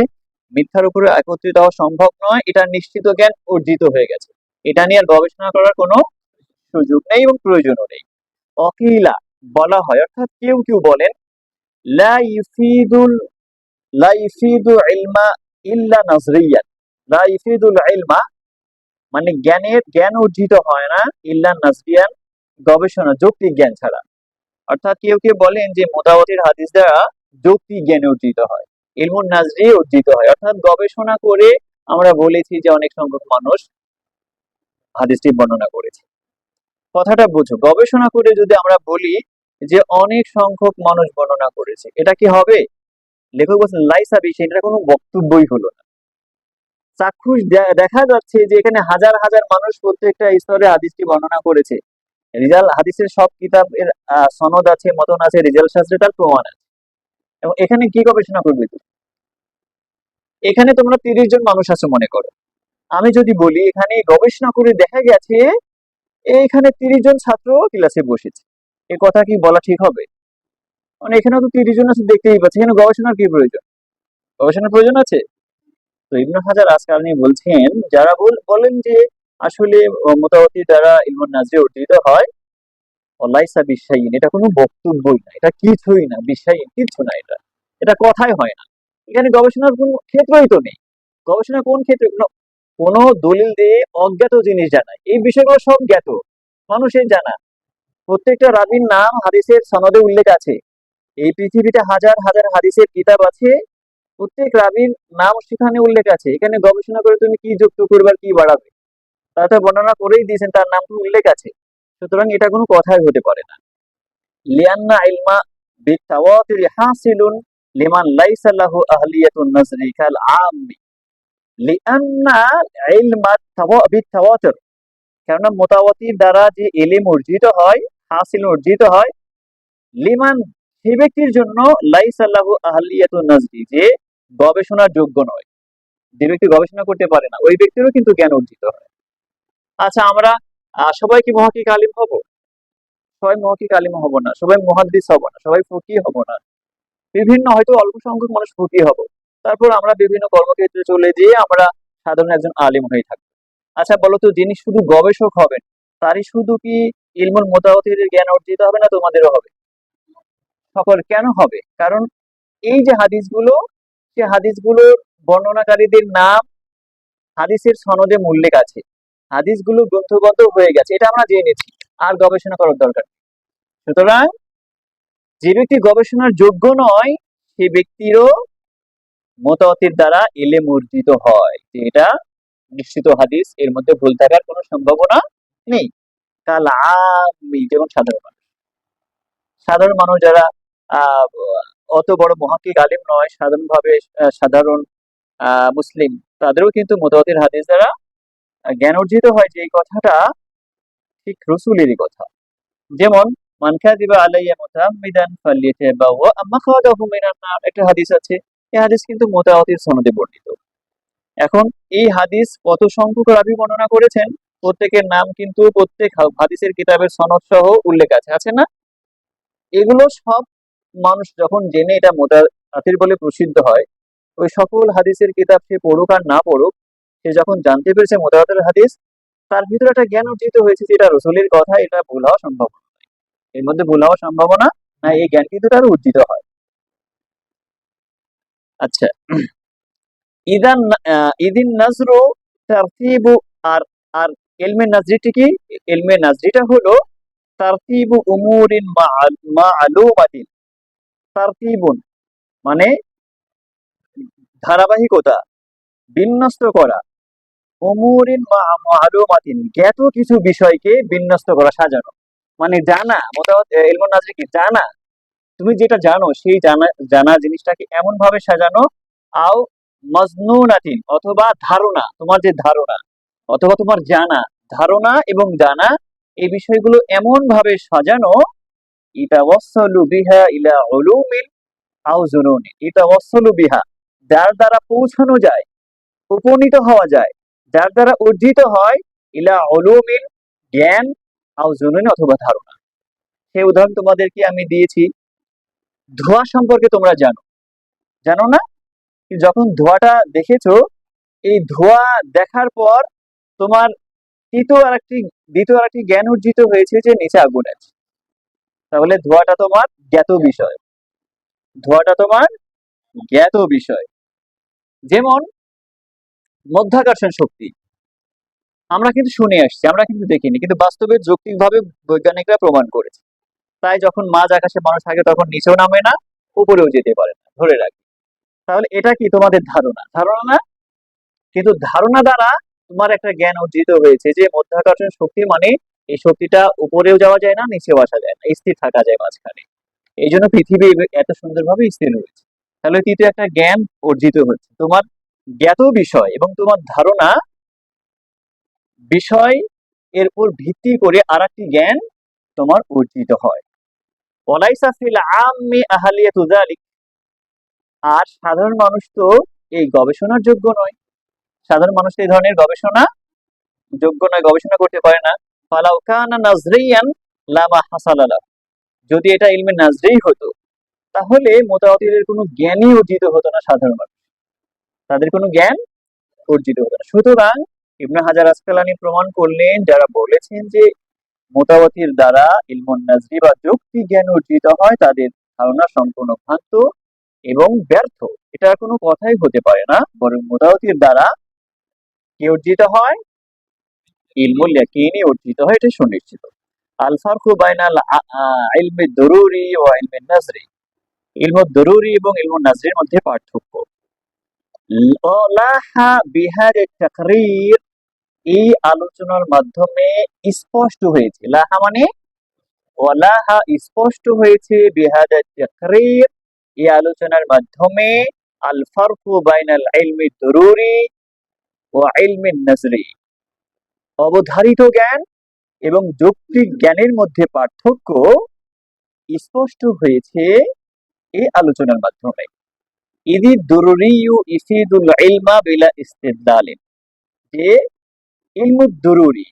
S2: মিথ্যার উপরে একত্রিত হওয়া সম্ভব নয়, এটা নিশ্চিত জ্ঞান অর্জিত হয়ে গেছে, এটা নিয়ে আর গবেষণা করার কোনো সুযোগ নেই এবং প্রয়োজনও নেই। অকিলা, বলা হয়, অর্থাৎ কেউ কেউ বলেন লা ইউফিদুল লা ইউফিদু ইলমা ইল্লা নাজরিয়ান। লা ইউফিদুল ইলমা মানে জ্ঞান অর্জিত হয় না ইল্লা নাজরিয়ান, গবেষণা যৌক্তিক জ্ঞান ছাড়া। অর্থাৎ কেউ কেউ বলেন যে মোতাওয়াতির হাদিস দ্বারা যৌক্তিক জ্ঞান অর্জিত হয়, ইলমুন নাজরি অর্জিত হয়, অর্থাৎ গবেষণা করে আমরা বলেছি যে অনেক সংখ্যক মানুষ হাদিসটি বর্ণনা করেছে। কথাটা বুঝো, গবেষণা করে যদি আমরা বলি যে অনেক সংখ্যক মানুষ বর্ণনা করেছে, এটা কি হবে? লেখক বলছেন লাইসা বিশাইইন, এটা কোনো বক্তব্যই হলো না। চাক্ষুষ দেখা যাচ্ছে যে এখানে হাজার হাজার মানুষ প্রত্যেকটা স্তরে হাদিসটি বর্ণনা করেছে। রিজাল হাদিসের সব কিতাবের সনদ আছে, মতন আছে, রিজাল শাস্ত্রে তার প্রমাণ আছে। এবং এখানে কি গবেষণা করবে তুমি? এখানে তোমরা 30 জন মানুষ আছে মনে করো, আমি যদি বলি এখানে গবেষণা করে দেখা গেছে এখানে 30 জন ছাত্র ক্লাসে বসেছে, এ কথা কি বলা ঠিক হবে? মানে এখানে তো 30 জন আছে, দেখতেই পাচ্ছি, এখানে গবেষণার কি প্রয়োজন? গবেষণার প্রয়োজন আছে? তো ইবনে হাজার আসকালানী বলছেন, যারা বলেন যে আসলে মোতাওয়াতির দ্বারা ইলমুন নাজরি অর্জিত হয়, ওয়ালাইসা বিশাইইন, এটা কোনো বক্তব্যই না, এটা কিছুই না, বিশাইইন কিছু না, এটা এটা কথাই হয় না। এখানে গবেষণার কোন ক্ষেত্রই তো নেই। গবেষণা কোন ক্ষেত্রে? কোন দলিল দিয়ে অজ্ঞাত জিনিস জানা, এই বিষয়গুলো সব জ্ঞাত, মানুষের জানা। প্রত্যেকটা রাবীর নাম হাদিসের সনদে উল্লেখ আছে। এই পৃথিবীতে হাজার হাজার হাদিসের কিতাব আছে, প্রত্যেক রাবীর নাম সেখানে উল্লেখ আছে। এখানে গবেষণা করে তুমি কি যুক্ত করবে আর কি বাড়াবে? তারা তো বর্ণনা করেই দিয়েছেন, তার নাম তো উল্লেখ আছে। সুতরাং এটা কোনো কথাই হতে পারে না। লিআন্না ইলমা বিতাওয়াতুরি হাসিলুন লিমান লাইসা লাহু আহলিয়াতুন নাজরি কাল আম্মি। লিআন্না ইলমা বিতাওয়াতুর, কেননা মোতাওয়াতির দ্বারা যে ইলম অর্জিত হয়, হাসিল অর্জিত হয়, লিমান সেই ব্যক্তির জন্য লাইসা লাহু আহলিয়াতুন নাজরি, যে গবেষণার যোগ্য নয়, যে ব্যক্তি গবেষণা করতে পারে না, ওই ব্যক্তিরও কিন্তু জ্ঞান অর্জিত হয়। আচ্ছা, আমরা সবাই কি মুহাক্কিক আলিম হব? সবাই মুহাক্কিক আলিম হব না, সবাই মুহাদ্দিস হব না, সবাই ফকিহ হব না। বিভিন্ন হয়তো অল্প সংখ্যক মানুষ ফকিহ হব, তারপর আমরা বিভিন্ন কর্মক্ষেত্রে চলে যেয়ে আমরা সাধারণ একজন আলিম হয়ে থাকবো। আচ্ছা বলো তো, যিনি শুধু গবেষক হবেন, তারই শুধু কি ইলমুল মুতাওয়াতির জ্ঞান অর্জিত হবে না তোমাদেরও হবে? সকল কেন হবে? কারণ এই যে হাদিসগুলো, সে হাদিসগুলোর বর্ণনাকারীদের নাম হাদিসের সনদে উল্লেখ আছে, হাদিসগুলো গ্রন্থবদ্ধ হয়ে গেছে, এটা আমরা জেনেছি, আর গবেষণা করার দরকার নেই। সুতরাং যে ব্যক্তি গবেষণার যোগ্য নয়, সে ব্যক্তিরও মুতাওয়াতির দ্বারা ইলম অর্জিত হয়, যে এটা নিশ্চিত হাদিস, এর মধ্যে ভুল থাকার কোনো সম্ভাবনা নেই। কাল আম্মি, যেমন সাধারণ মানুষ যারা আহ অত বড় মুহাক্কিক আলিম নয়, সাধারণভাবে সাধারণ মুসলিম, তাদেরও কিন্তু মুতাওয়াতির হাদিস দ্বারা জ্ঞান অর্জিত হয়, যে এই কথাটা ঠিক রসুলেরই কথা। যেমন মান কাযিবা আলাইয়া মুতাআম্মিদান ফালইয়াতাবাওয়া মাকআদাহু মিনান নার, একটা হাদিস আছে, এই হাদিস কিন্তু মুতাওয়াতির সনদে বর্ণিত। এখন এই হাদিস কত সংখ্যক রাবী বর্ণনা করেছেন, প্রত্যেকের নাম কিন্তু প্রত্যেক হাদিসের কিতাবের সনদ সহ উল্লেখ আছে, আছে না? এগুলো সব মানুষ যখন জেনে এটা মুতাওয়াতির বলে প্রসিদ্ধ হয়, ওই সকল হাদিসের কিতাব সে পড়ুক আর না পড়ুক, সে যখন জানতে পেরেছে মুতাওয়াতির হাদিস, তার ভিতরে একটা জ্ঞান অর্জিত হয়েছে যে এটা রসুলের কথা, এটা ভুল হওয়া সম্ভব না, এর মধ্যে ভুল হওয়ার সম্ভাবনা না, এই জ্ঞান কিন্তু তার অর্জিত হয়। আচ্ছা, ইদান ইদিন নাজরু তারতিবু, আর আর ইলমে নাজরিটি কি? ইলমে নাজরিটা হলো তারতিবু উমুরিন মা'লুমাতিন। তারতিবুন মানে ধারাবাহিকতা, বিন্যস্ত করা, উমুরিন মা'লুমাতিন জ্ঞাত কিছু বিষয়কে বিন্যস্ত করা, সাজানো, মানে জানা। ইলমুন নাজরি কি? জানা, তুমি যেটা জানো সেই জানা জানা জিনিসটাকে এমন ভাবে সাজানো, আও মজনুনাতিন, অথবা ধারণা, তোমার যে ধারণা অথবা তোমার জানা, ধারণা এবং জানা, এই বিষয়গুলো এমন ভাবে সাজানো, ইতাওয়াসসালু বিহা ইলা উলুমিন আও জুনুন, ইতাওয়াসসালু বিহা, যার দ্বারা পৌঁছানো যায়, উপনীত হওয়া যায়, যার দ্বারা অর্জিত হয়, ইলা উলুমিন জ্ঞান, আও জুনুন অথবা ধারণা। সেই উদাহরণ তোমাদেরকে আমি দিয়েছি, ধোঁয়া সম্পর্কে তোমরা জানো, জানো না? যখন ধোঁয়াটা দেখেছো, এই ধোঁয়া দেখার পর তোমার দ্বিতীয় আরেকটি জ্ঞান অর্জিত হয়েছে যে নিচে আগুন আছে। তাহলে ধোঁয়াটা তোমার জ্ঞাত বিষয়, ধোঁয়াটা তোমার জ্ঞাত বিষয়। যেমন মধ্যাকর্ষণ শক্তি আমরা কিন্তু শুনে আসছি, আমরা কিন্তু দেখিনি, কিন্তু বাস্তবে যৌক্তিকভাবে বৈজ্ঞানিকরা প্রমাণ করেছে। তাই যখন মাঝ আকাশে মানুষ থাকে তখন নিচেও নামে না, উপরেও যেতে পারে না, ধরে রাখে। তাহলে এটা কি তোমাদের ধারণা? ধারণা না, কিন্তু ধারণা দ্বারা তোমার একটা জ্ঞান অর্জিত হয়েছে যে মধ্যাকর্ষণ শক্তি মানে এই শক্তিটা উপরেও যাওয়া যায় না, নিচেও আসা যায় না, স্থির থাকা যায় মাঝখানে। এই জন্য পৃথিবী এত সুন্দরভাবে স্থির হয়েছে। তাহলে তৃতীয় একটা জ্ঞান অর্জিত হচ্ছে, তোমার জ্ঞাত বিষয় এবং তোমার ধারণা বিষয় এর উপর ভিত্তি করে আর একটি জ্ঞান তোমার অর্জিত হয়। ওয়ালাইসা ফিল আম্মি আহলিয়াতু যালিক, আর সাধারণ মানুষ তো এই গবেষণার যোগ্য নয়। সাধারণ মানুষ এই ধরনের গবেষণা যোগ্য নয়, গবেষণা করতে পারে না। ফালাউ কানা নাজরিয়ান লামা হাসালা লাহু, যদি এটা ইলমে নাজরি হতো তাহলে মুতাওয়াতিরের কোনো জ্ঞানই অর্জিত হতো না, সাধারণ মানুষ তাদের কোনো জ্ঞান অর্জিত হতো না। সুতরাং ইবনে হাজার আসকালানী প্রমাণ করলেন, যারা বলেছেন যে মুতাওয়াতির দ্বারা ইলমুন নাজরি বা যৌক্তিক জ্ঞান অর্জিত হয়, তাদের ধারণা সম্পূর্ণ ভ্রান্ত এবং ব্যর্থ। এটা কোনো কথাই হতে পারে না, বরং মুতাওয়াতির দ্বারা কি অর্জিত হয়? ইলমুল ইয়াকিনি অর্জিত হয়, এটা সুনিশ্চিত। আল ফারকু বাইনাল ইলমি দরুরি ওয়া ইলমি নাজরি, ইলমুদ দরুরি এবং ইলমুন নাজরির মধ্যে পার্থক্য। লাহা বিহারে তাকরীর, এই আলোচনার মাধ্যমে স্পষ্ট হয়েছে। লাহা মানে ওয়ালাহা, স্পষ্ট হয়েছে, বিহাদা তাকরীর, এই আলোচনার মাধ্যমে, আল ফারকু বাইনাল ইলমি দরুরি ওয়া ইলমি নাজরি, অবধারিত জ্ঞান এবং যৌক্তিক জ্ঞানের মধ্যে পার্থক্য স্পষ্ট হয়েছে এই আলোচনার মাধ্যমে। ইদি দুরুরিয়ু ইফিদুল ইলমা বিলা ইস্তিদলালিন, যে ইলমুদ দুরুরি,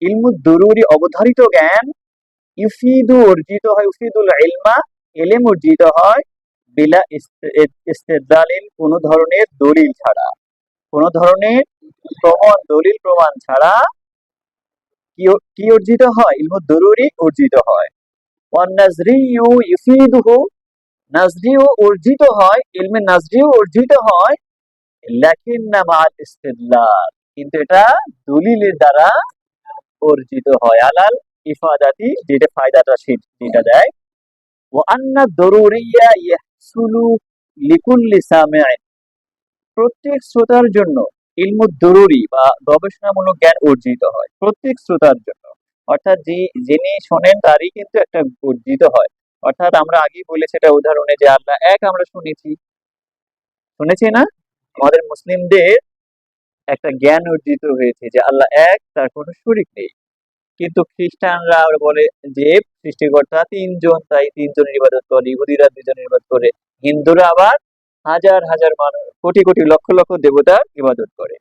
S2: ইলমুদ দুরুরি অবধারিত জ্ঞান, ইফিদু অর্জিত হয়, ইফিদুল ইলমা ইলম অর্জিত হয়, বিলা ইস্তিদলালিন কোন ধরনের দলিল ছাড়া, কোন ধরনের প্রমাণ দলিল প্রমাণ ছাড়া কি অর্জিত হয়? ইলমুদ দুরুরি অর্জিত হয়। ওয়ান নাজরিয়ু ইফিদুহু, নাজরিও অর্জিত হয়, ইলমে নাজরিও অর্জিত হয়, লাকিন্না মাআল ইস্তিদলাল, কিন্তু এটা দলিলের দ্বারা অর্জিত হয়, আলাল ইফাদাতি, যেটা ফায়দাটা সেটা দেয়। ওয়া আন্না দরুরিয়া ইয়াহসুলু লিকুল্লি সামি'in, প্রত্যেক শ্রোতার জন্য ইলমুদ দরুরি বা গবেষণামূলক জ্ঞান অর্জিত হয়, প্রত্যেক শ্রোতার জন্য, অর্থাৎ যিনি শোনেন তারই কিন্তু একটা অর্জিত হয়। অর্থাৎ আমরা আগেই বলেছি এটা উদাহরণে যে আল্লাহ এক, আমরা শুনেছি না, আমাদের মুসলিমদের একটা জ্ঞান অর্জিত হয়েছে যে আল্লাহ এক, তার কোনো শরীক নেই। কিন্তু খ্রিস্টানরা বলে যে সৃষ্টিকর্তা তিনজন, তাই তিনজনের ইবাদত করে, ইহুদিরা দুজনের ইবাদত করে, হিন্দুরা আবার হাজার হাজার মানুষ, কোটি কোটি লক্ষ লক্ষ দেবতার ইবাদত করে।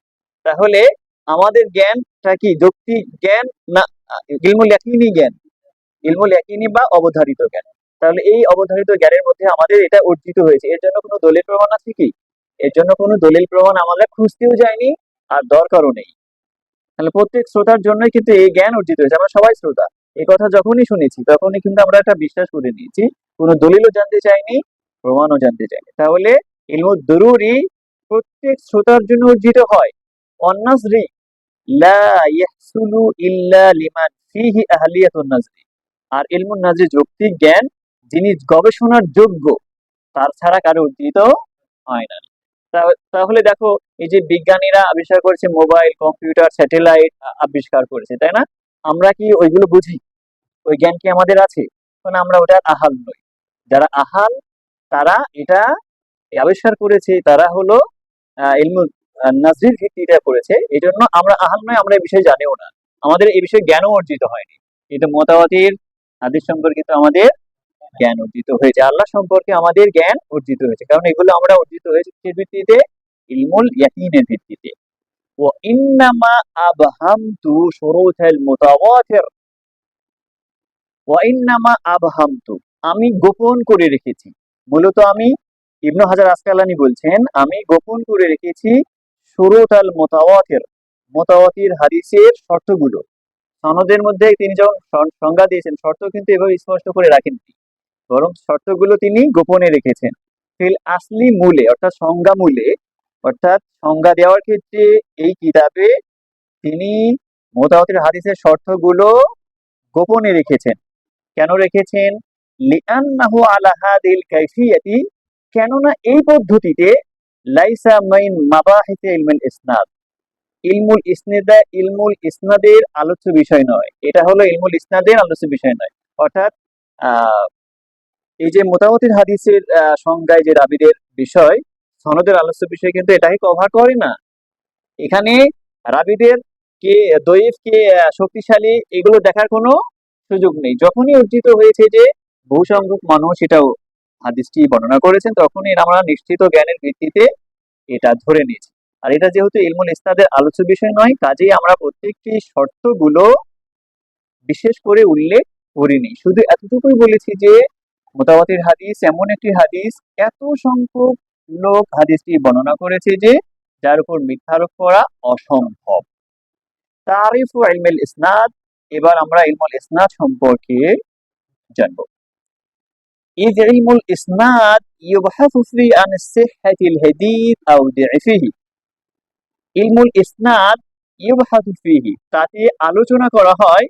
S2: তাহলে আমাদের জ্ঞানটা কি যৌক্তিক জ্ঞান না ইলমুল ইয়াকিনি জ্ঞান? ইলমুল ইয়াকিনি বা অবধারিত জ্ঞান। তাহলে এই অবধারিত জ্ঞানের মধ্যে আমাদের এটা অর্জিত হয়েছে, এর জন্য কোনো দলিল প্রমাণ আছে কি? এর জন্য কোনো দলিল প্রমাণ আমরা খুঁজতেও যাইনি, আর দরকারও নেই। তাহলে প্রত্যেক শ্রোতার জন্যই কিন্তু এই জ্ঞান অর্জিত হয়েছে, আমরা সবাই শ্রোতা। এই কথা যখনই শুনেছি তখনই কিন্তু আমরা এটা বিশ্বাস করে নিয়েছি, কোনো দলিলও জানতে চাইনি, প্রমাণও জানতে চাইনি। তাহলে ইলমুদ দরুরি প্রত্যেক শ্রোতার জন্য অর্জিত হয়। অন্নাজরি লা ইয়াহসুলু ইল্লা লিমান ফিহি আহলিয়াতুন নাজরি, আর ইলমুন নাজরি যৌক্তিক জ্ঞান, যিনি গবেষণার যোগ্য, তার ছাড়া কারো অর্জিত হয় না। তাহলে দেখো, এই যে বিজ্ঞানীরা আবিষ্কার করেছে, মোবাইল, কম্পিউটার, স্যাটেলাইট আবিষ্কার করেছে, তাই না? আমরা কি ওইগুলো বুঝি? ওই জ্ঞান কি আমাদের আছে? কারণ আমরা ওটার আহাল নই। যারা আহাল তারা এটা আবিষ্কার করেছে, তারা হলো ইলমু নাজরির ভিত্তিটা করেছে, এই জন্য আমরা আহাল নয়, আমরা এই বিষয়ে জানিও না, আমাদের এই বিষয়ে জ্ঞানও অর্জিত হয়নি। কিন্তু মুতাওয়াতির হাদিস সম্পর্কিত আমাদের জ্ঞান অর্জিত হয়েছে, আল্লাহ সম্পর্কে আমাদের জ্ঞান অর্জিত হয়েছে, কারণ এগুলো আমরা অর্জিত হয়েছে কিসের ভিত্তিতে? ইলমুল ইয়াকিনের ভিত্তিতে। ওয়া ইন্নামা আবহামতু শুরুতাল মুতাওয়াতির, ওয়া ইন্নামা আবহামতু, আমি গোপন করে রেখেছি, মূলত আমি, ইবনে হাজার আসকালানী বলছেন, আমি গোপন করে রেখেছি শুরুতাল মুতাওয়াতির, মুতাওয়াতির হাদিসের শর্তগুলো, সনদের মধ্যে তিনি যখন সংজ্ঞা দিয়েছেন, শর্ত কিন্তু এভাবে স্পষ্ট করে রাখেননি, বরং শর্তগুলো তিনি গোপনে রেখেছেন। ফিল আসলি মূলে অর্থাৎ সংজ্ঞা মূলে, অর্থাৎ সংজ্ঞা দেওয়ার ক্ষেত্রে এই কিতাবে তিনি মুতাওয়াতির হাদিসের শর্তগুলো গোপনে রেখেছেন। কেন রেখেছেন? লিআন্নাহু আলা হাদিল কাইফিয়াতি, কেননা এই পদ্ধতিতে লাইসা মাইন মাবাহিসে ইলমুল ইসনাদ, ইলমুল ইসনাদের আলোচ্য বিষয় নয়। এটা হলো ইলমুল ইসনাদের আলোচ্য বিষয় নয়। অর্থাৎ আহ এই যে মুতাওয়াতির হাদিসের সংজ্ঞায় যে রাবীদের বিষয়, সনদের আলোচ্য বিষয় কিন্তু এটাকে কভার করে না। এখানে রাবীদের কে দঈফ কে শক্তিশালী এগুলো দেখার কোনো সুযোগ নেই। যখনই অর্জিত হয়েছে যে বহু সংখ্যক মানুষ এটাও হাদিসটি বর্ণনা করেছেন, তখনই আমরা নিশ্চিত জ্ঞানের ভিত্তিতে এটা ধরে নিয়েছি। আর এটা যেহেতু ইলমুল ইসনাদের আলোচ্য বিষয় নয়, কাজেই আমরা প্রত্যেকটি শর্তগুলো বিশেষ করে উল্লেখ করিনি। শুধু এতটুকুই বলেছি যে মুতাওয়াতির হাদিস এমন একটি হাদিস, এত সংখ্যক লোক হাদিসটি বর্ণনা করেছে যে যার উপর মিথ্যা আরোপ করা অসম্ভব। তারিফু ইলমুল ইসনাদ, এবার আমরা ইলমুল ইসনাদ সম্পর্কে জানব। إذ علم الإسناد يبحث فيه عن صحة الحديث أو ضعفه। ইলমুল ইসনাদ ইউবহাসু ফিহি, তাতে আলোচনা করা হয়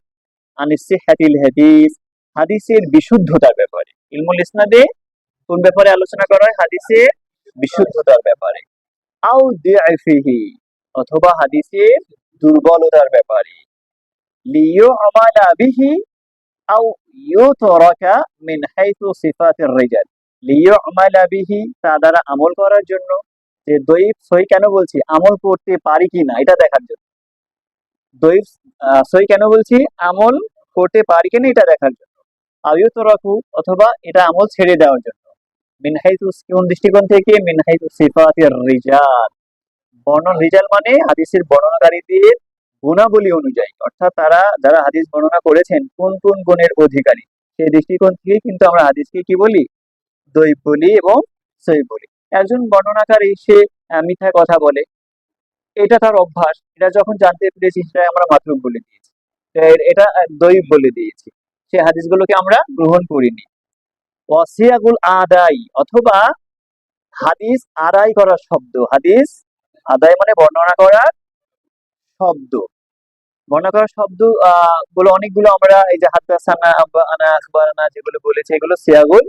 S2: আন সিহহাতিল হাদিস, হাদিসের বিশুদ্ধতার ব্যাপারে। ইলমুল ইসনাদে কোন ব্যাপারে আলোচনা করা হয়? হাদিসের বিশুদ্ধতার ব্যাপারে। আও দিআফিহি, অথবা হাদিসের দুর্বলতার ব্যাপারে। লিইউমালা বিহি আও ইউতরাকা মিন হাইথু সিফাতির রিজাল। লিইউমালা বিহি, তা দ্বারা আমল করার জন্য। যে দঈফ সহিহ কেন বলছি? আমল করতে পারি কিনা এটা দেখার জন্য। দঈফ সহিহ কেন বলছি? আমল করতে পারি কিনা এটা দেখার জন্য। আও ইউতরাকু, অথবা এটা আমল ছেড়ে দেওয়ার জন্য। মিন হাইথু, কোন দৃষ্টিকোণ থেকে? মিন হাইথু সিফাতির রিজাল, রিজাল মানে হাদিসের বর্ণনাকারীদের গুণাবলী অনুযায়ী, অর্থাৎ তারা যারা হাদিস বর্ণনা করেছেন কোন কোন গুণের অধিকারী, সেই দৃষ্টিকোণ থেকে কিন্তু আমরা হাদিসকে কি বলি? দঈফ বলি এবং সহিহ বলি। একজন বর্ণনাকারী সে মিথ্যা কথা বলে, এটা তার অভ্যাস, এটা যখন জানতে পেরেছি সেটা আমরা মাতরুক বলে দিয়েছি, এটা দঈফ বলে দিয়েছি, সে হাদিসগুলোকে আমরা গ্রহণ করিনি। ওয়াসিয়াগুল আদাই, অথবা হাদিস আদায় করার শব্দ, হাদিস আদায় মানে বর্ণনা করার শব্দ। বর্ণনা করার শব্দ গুলো অনেকগুলো, আমরা এই যে হাদাসানা, আনা, আখবারানা যেগুলো বলেছে, এগুলো সিয়াগুল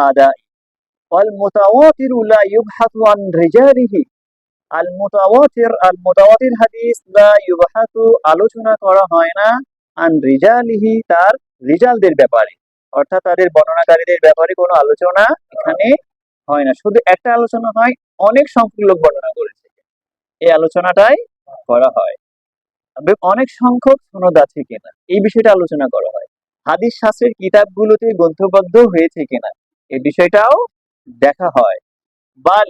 S2: আদাই। ওয়াল মুতাওয়াতির লা ইউবহাসু আন রিজালিহি, আল মুতাওয়াতির হাদিস লা ইউবহাসু, আলোচনা করা হয় না, আন রিজালিহি, তার রিজালদের ব্যাপারে, অর্থাৎ তাদের বর্ণনাকারীদের ব্যাপারে কোনো আলোচনা এখানে হয় না। শুধু একটা আলোচনা হয়, অনেক সংখ্যক লোক বর্ণনা করেছে, এই আলোচনাটাই করা হয়। অনেক সংখ্যক সনদ আছে কিনা এই বিষয়টা আলোচনা করা হয়। হাদিস শাস্ত্রের কিতাবগুলোতে গ্রন্থবদ্ধ হয়েছে কিনা এই বিষয়টাও দেখা হয়। বাল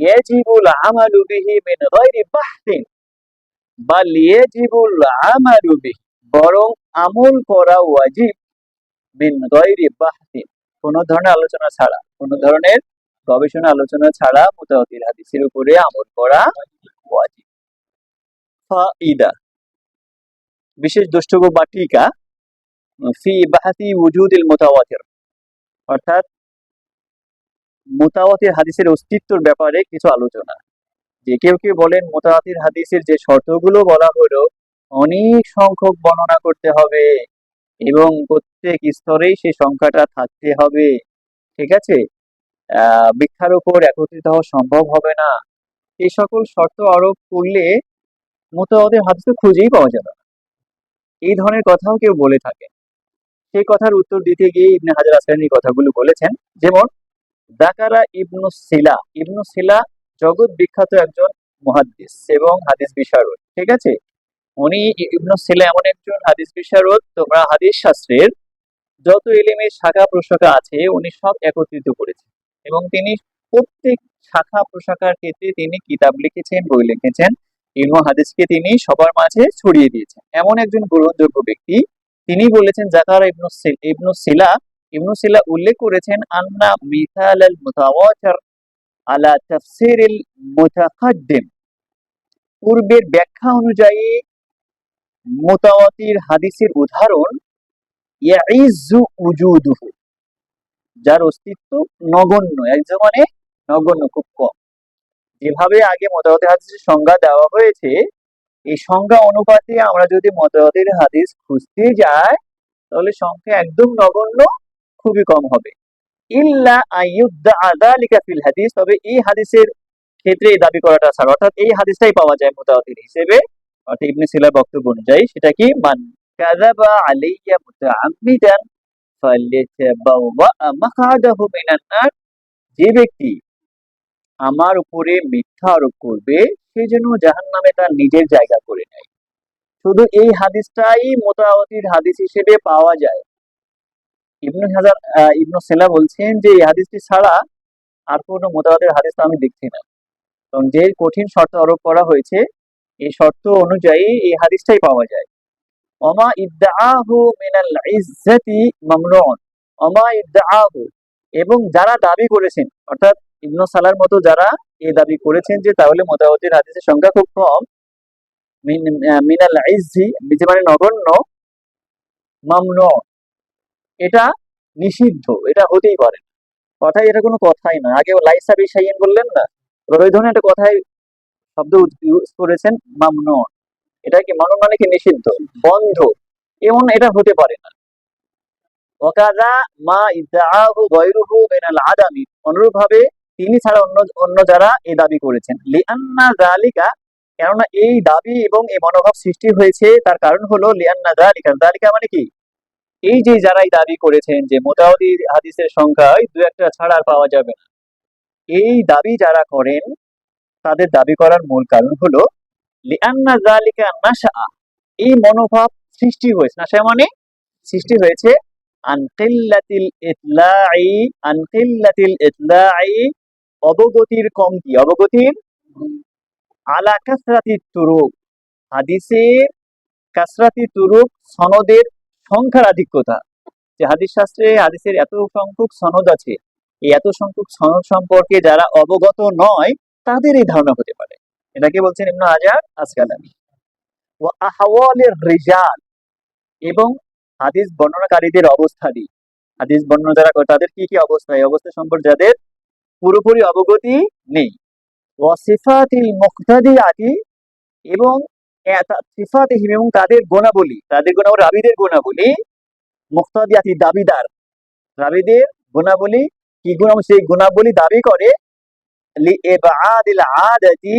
S2: ইয়াজিবুল আমালু বিহি মিন গায়রি বাহতিন, বাল ইয়াজিবুল আমালু বিহি, বরং আমল করা ওয়াজিব, মিন গায়রি বাহতিন, কোন ধরনের আলোচনা ছাড়া, কোন ধরনের গবেষণা আলোচনা ছাড়া মুতাওয়াতির হাদিসের উপরে আমল করা ওয়াজিব। ফাইদা, বিশেষ দ্রষ্টব্য বা টিকা, ফি বাহাতি ওজুদিল মুতাওয়াতির, অর্থাৎ মুতাওয়াতির হাদিসের অস্তিত্বের ব্যাপারে কিছু আলোচনা। যে কেউ কেউ বলেন মুতাওয়াতির হাদিসের যে শর্তগুলো বলা হলো, অনেক সংখ্যক বর্ণনা করতে হবে এবং প্রত্যেক স্তরেই সেই সংখ্যাটা থাকতে হবে, ঠিক আছে, মিথ্যার উপর একত্রিত হওয়া সম্ভব হবে না। এই সকল শর্ত আরোপ করলে মুতাওয়াতির হাদিস খুঁজেই পাওয়া যাবে না, এই ধরনের কথাও কেউ বলে থাকে। সেই কথার উত্তর দিতে গিয়ে ইবনে হাজার আসকালানী কথাগুলো বলেছেন। যেমন যাকারা ইবনু সিলা জগৎ বিখ্যাত একজন মুহাদ্দিস এবং হাদিস বিশারদ, ঠিক আছে। উনি ইবনু সিলা এমন একজন হাদিস বিশারদ, তোমরা হাদিস শাস্ত্রের যত ইলমের শাখা প্রশাখা আছে উনি সব একত্রিত করেছেন এবং তিনি প্রত্যেক শাখা প্রশাখার ক্ষেত্রে তিনি কিতাব লিখেছেন, বই লিখেছেন, ইলমে হাদিসকে তিনি সবার মাঝে ছড়িয়ে দিয়েছেন। এমন একজন গ্রহণযোগ্য ব্যক্তি, তিনি বলেছেন যাকারা ইবনু সিলা উল্লেখ করেছেন আন্না মিসাল আল মুতাওয়াতির আলা তাফসিরিল মুতাকাদ্দিম, পূর্বের ব্যাখ্যা অনুযায়ী মুতাওয়াতির হাদিসের উদাহরণ ইয়াইজ্জু উজুদুহু, যার অস্তিত্ব নগণ্য, একদম মানে নগণ্য, খুব কম। যেভাবে আগে মুতাওয়াতির হাদিসের সংজ্ঞা দেওয়া হয়েছে, এই সংজ্ঞা অনুপাতে আমরা যদি মুতাওয়াতির হাদিস খুঁজতে যাই তাহলে সংখ্যা একদম নগণ্য, খুবই কম হবে। ইল্লা আইয়ুদ্দাআ যালিকা ফিল হাদিস, তবে এই হাদিসের ক্ষেত্রে এই দাবি করাটা ছাড়া, অর্থাৎ এই হাদিসটাই পাওয়া যায় মুতাওয়াতির হিসেবে, অর্থাৎ ইবনে সিলার বক্তব্য অনুযায়ী, সেটা কি, মান কাযাবা আলাইয়া মুতাআম্মিদান ফালইতাবাওয়া মাকআদাহু মিনান নার, যে ব্যক্তি আমার উপরে মিথ্যা আরোপ করবে সে যেন জাহান্নামে তার নিজের জায়গা করে নেয়। শুধু এই হাদিসটাই মুতাওয়াতির হাদিস হিসেবে পাওয়া যায়। ইবনু সিলা বলছেন যে এই হাদিসটি ছাড়া আর কোনো মুতাওয়াতির হাদিস তো আমি দেখছি না, কারণ যে কঠিন শর্ত আরোপ করা হয়েছে এই শর্ত অনুযায়ী এই হাদিসটাই পাওয়া যায়। ওমা ইদ্দাআহু মিনাল ইজ্জাতি মামনুন, ওমা ইদ্দাআহু, এবং যারা দাবি করেছেন, অর্থাৎ ইবনু সালার মতো যারা এই দাবি করেছেন যে তাহলে মুতাওয়াতির হাদিসের সংখ্যা খুব কম, মিনাল ইজ্জি মানে নগণ্য, মামনুন এটা নিষিদ্ধ, এটা হতেই পারে কথাই, এটা কোনো কথাই নয়। আগে লাইসা বিশাইয়িন বললেন না, এবার ওই ধরনের একটা কথাই শব্দ ইউজ করেছেন, মামনুন। এটা কি মামনুন মানে কি নিষিদ্ধ, বন্ধ, এমন এটা হতে পারে না। ওয়াকাযা মা ইদ্দাআহু গায়রুহু মিনাল আদামি, অনুরূপভাবে তিনি ছাড়া অন্য যারা এই দাবি করেছেন, লিআন্না যালিকা, কেননা এই দাবি এবং এই মনোভাব সৃষ্টি হয়েছে তার কারণ হলো লিআন্না যালিকা, যালিকা মানে কি, এই যে যারা এই দাবি করেছেন যে মুতাওয়াতির হাদিসের সংখ্যা দু একটা ছাড়া আর পাওয়া যাবে না, এই দাবি যারা করেন তাদের দাবি করার মূল কারণ হলো লিআন্না যালিকা নাশা, এই মনোভাব সৃষ্টি হয়েছে, নাশা মানে সৃষ্টি হয়েছে, আন কিল্লাতিল ইতলাঈ, আন কিল্লাতিল ইতলাঈ, অবগতির কমতি, অবগতির, আলা কাসরাতিত তুরুক, হাদিসের কাসরাতি তুরুক, সনদের সংখ্যার আধিক্যতা, যে হাদিস শাস্ত্রে হাদিসের এত সংখ্যক সনদ আছে, এই এত সংখ্যক সনদ সম্পর্কে যারা অবগত নয় তাদের এই ধারণা হতে পারে। এটাকে বলছেন ইবনে হাজার আসকালানী। ওয়া আহওয়ালির রিজাল, এবং হাদিস বর্ণনাকারীদের অবস্থাদি, হাদিস বর্ণনা যারা করে তাদের কি কি অবস্থা, এই অবস্থা সম্পর্কে যাদের পুরোপুরি অবগতি নেই। ওয়া সিফাতিল মুক্তাদিয়াতি, এবং সিফাতিহিম, এবং তাদের গুণাবলী, তাদের গুণাবলী, রাবীদের গুণাবলী, মুক্তাদিয়াতি দাবিদার, রাবীদের গুণাবলী, কি গুণাবলী, সেই গুণাবলী দাবি করে, লিইবাদিল আদাতি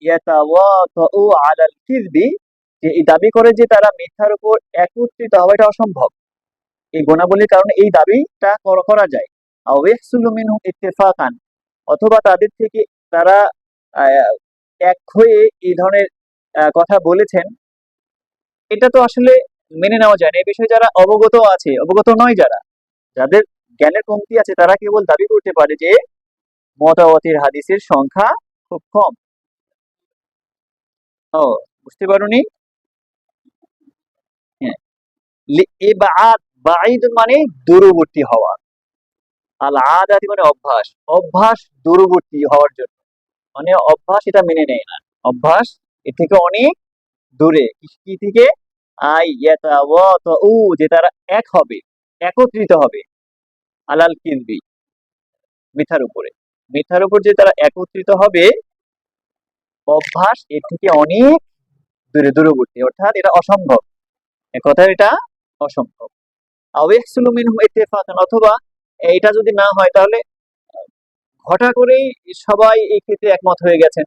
S2: আইয়াতাওয়াতাউ আলাল কিযবি, যে এই দাবি করে যে তারা মিথ্যার উপর একত্রিত হওয়া, এটা অসম্ভব। এই গুণাবলীর কারণে এই দাবিটা করা যায়। আও ইয়াহসুলু মিনহু ইত্তিফাকান, অথবা তাদের থেকে তারা এক হয়ে এই ধরনের কথা বলেছেন, এটা তো আসলে মেনে নেওয়া যায় না। এই বিষয়ে যারা অবগত আছে, অবগত নয় যারা, যাদের জ্ঞানের কমতি আছে, তারা কেবল দাবি করতে পারে যে মুতাওয়াতির হাদিসের সংখ্যা খুব কম। ও, বুঝতে পারোনি? হ্যাঁ, লিইবাদ, বাঈদ মানে দূরবর্তী হওয়া, আল আদাতি মানে অভ্যাস, অভ্যাস দূরবর্তী হওয়ার জন্য, মানে অভ্যাস এটা মেনে নেয় না, অভ্যাস এর থেকে অনেক দূরে। কি থেকে? আইয়াতাওয়াতাউ, যে তারা এক হবে, একত্রিত হবে, আলাল কিযবি, মিথ্যার উপরে, মিথ্যার উপর যে তারা একত্রিত হবে, অভ্যাস এর থেকে অনেক দূরে, দূরবর্তী, অর্থাৎ এটা অসম্ভব, কথা এটা অসম্ভব। আও ইয়াহসুলু মিনহু ইত্তিফাকান, অথবা এটা যদি না হয় তাহলে ঘটা করেই সবাই এই ক্ষেত্রে একমত হয়ে গেছেন,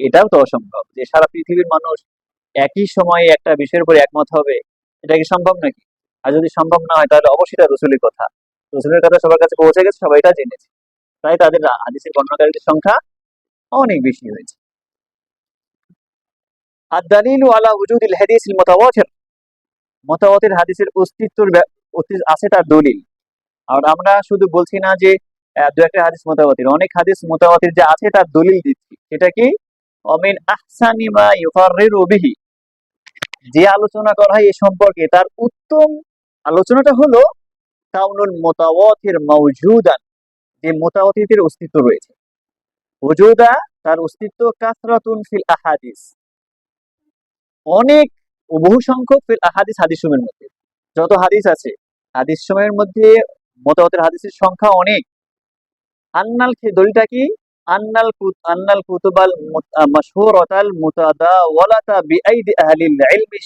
S2: এটাও তো অসম্ভব, যে সারা পৃথিবীর মানুষ একই সময়ে একটা বিষয়ের উপর একমত হবে, এটা কি সম্ভব নাকি? আর যদি সম্ভব না হয় তাহলে অবশ্যই এটা রাসূলের কথা, রাসূলের কথা সবার কাছে পৌঁছে গেছে, সবাই এটা জেনেছে, তাই তাদের হাদিসের বর্ণনাকারীদের সংখ্যা অনেক বেশি হয়েছে। আদ-দালিলু আলা উজুদিল হাদিসিল মুতাওয়াতির, মুতাওয়াতির হাদিসের অস্তিত্ব আছে তার দলিল। আর আমরা শুধু বলছি না যে দু একটা হাদিস মুতাওয়াতির, অনেক হাদিস মুতাওয়াতির যে আছে তার দলিল দিচ্ছি। সেটা কি? অমিন আহসানি মা ইউকাররিরু বিহি, যে আলোচনা করা হয় এ সম্পর্কে তার উত্তম আলোচনাটা হলো কাউনুল মুতাওয়াতির মাওজুদান, যে মুতাওয়াতিরের অস্তিত্ব রয়েছে, ওজুদা তার অস্তিত্ব, কাসরাতুন ফিল আহাদিস, অনেক বহু সংখ্যক ফিল আহাদিস, হাদিস সমূহের মধ্যে যত হাদিস আছে, হাদিস সমূহের মধ্যে মুতাওয়াতির হাদিসের সংখ্যা অনেক। দলিলটা কি? আন্নাল কুতুবাল মাশহুরাতাল মুতাদাওয়ালাতা বিআইদি আহলিল ইলমি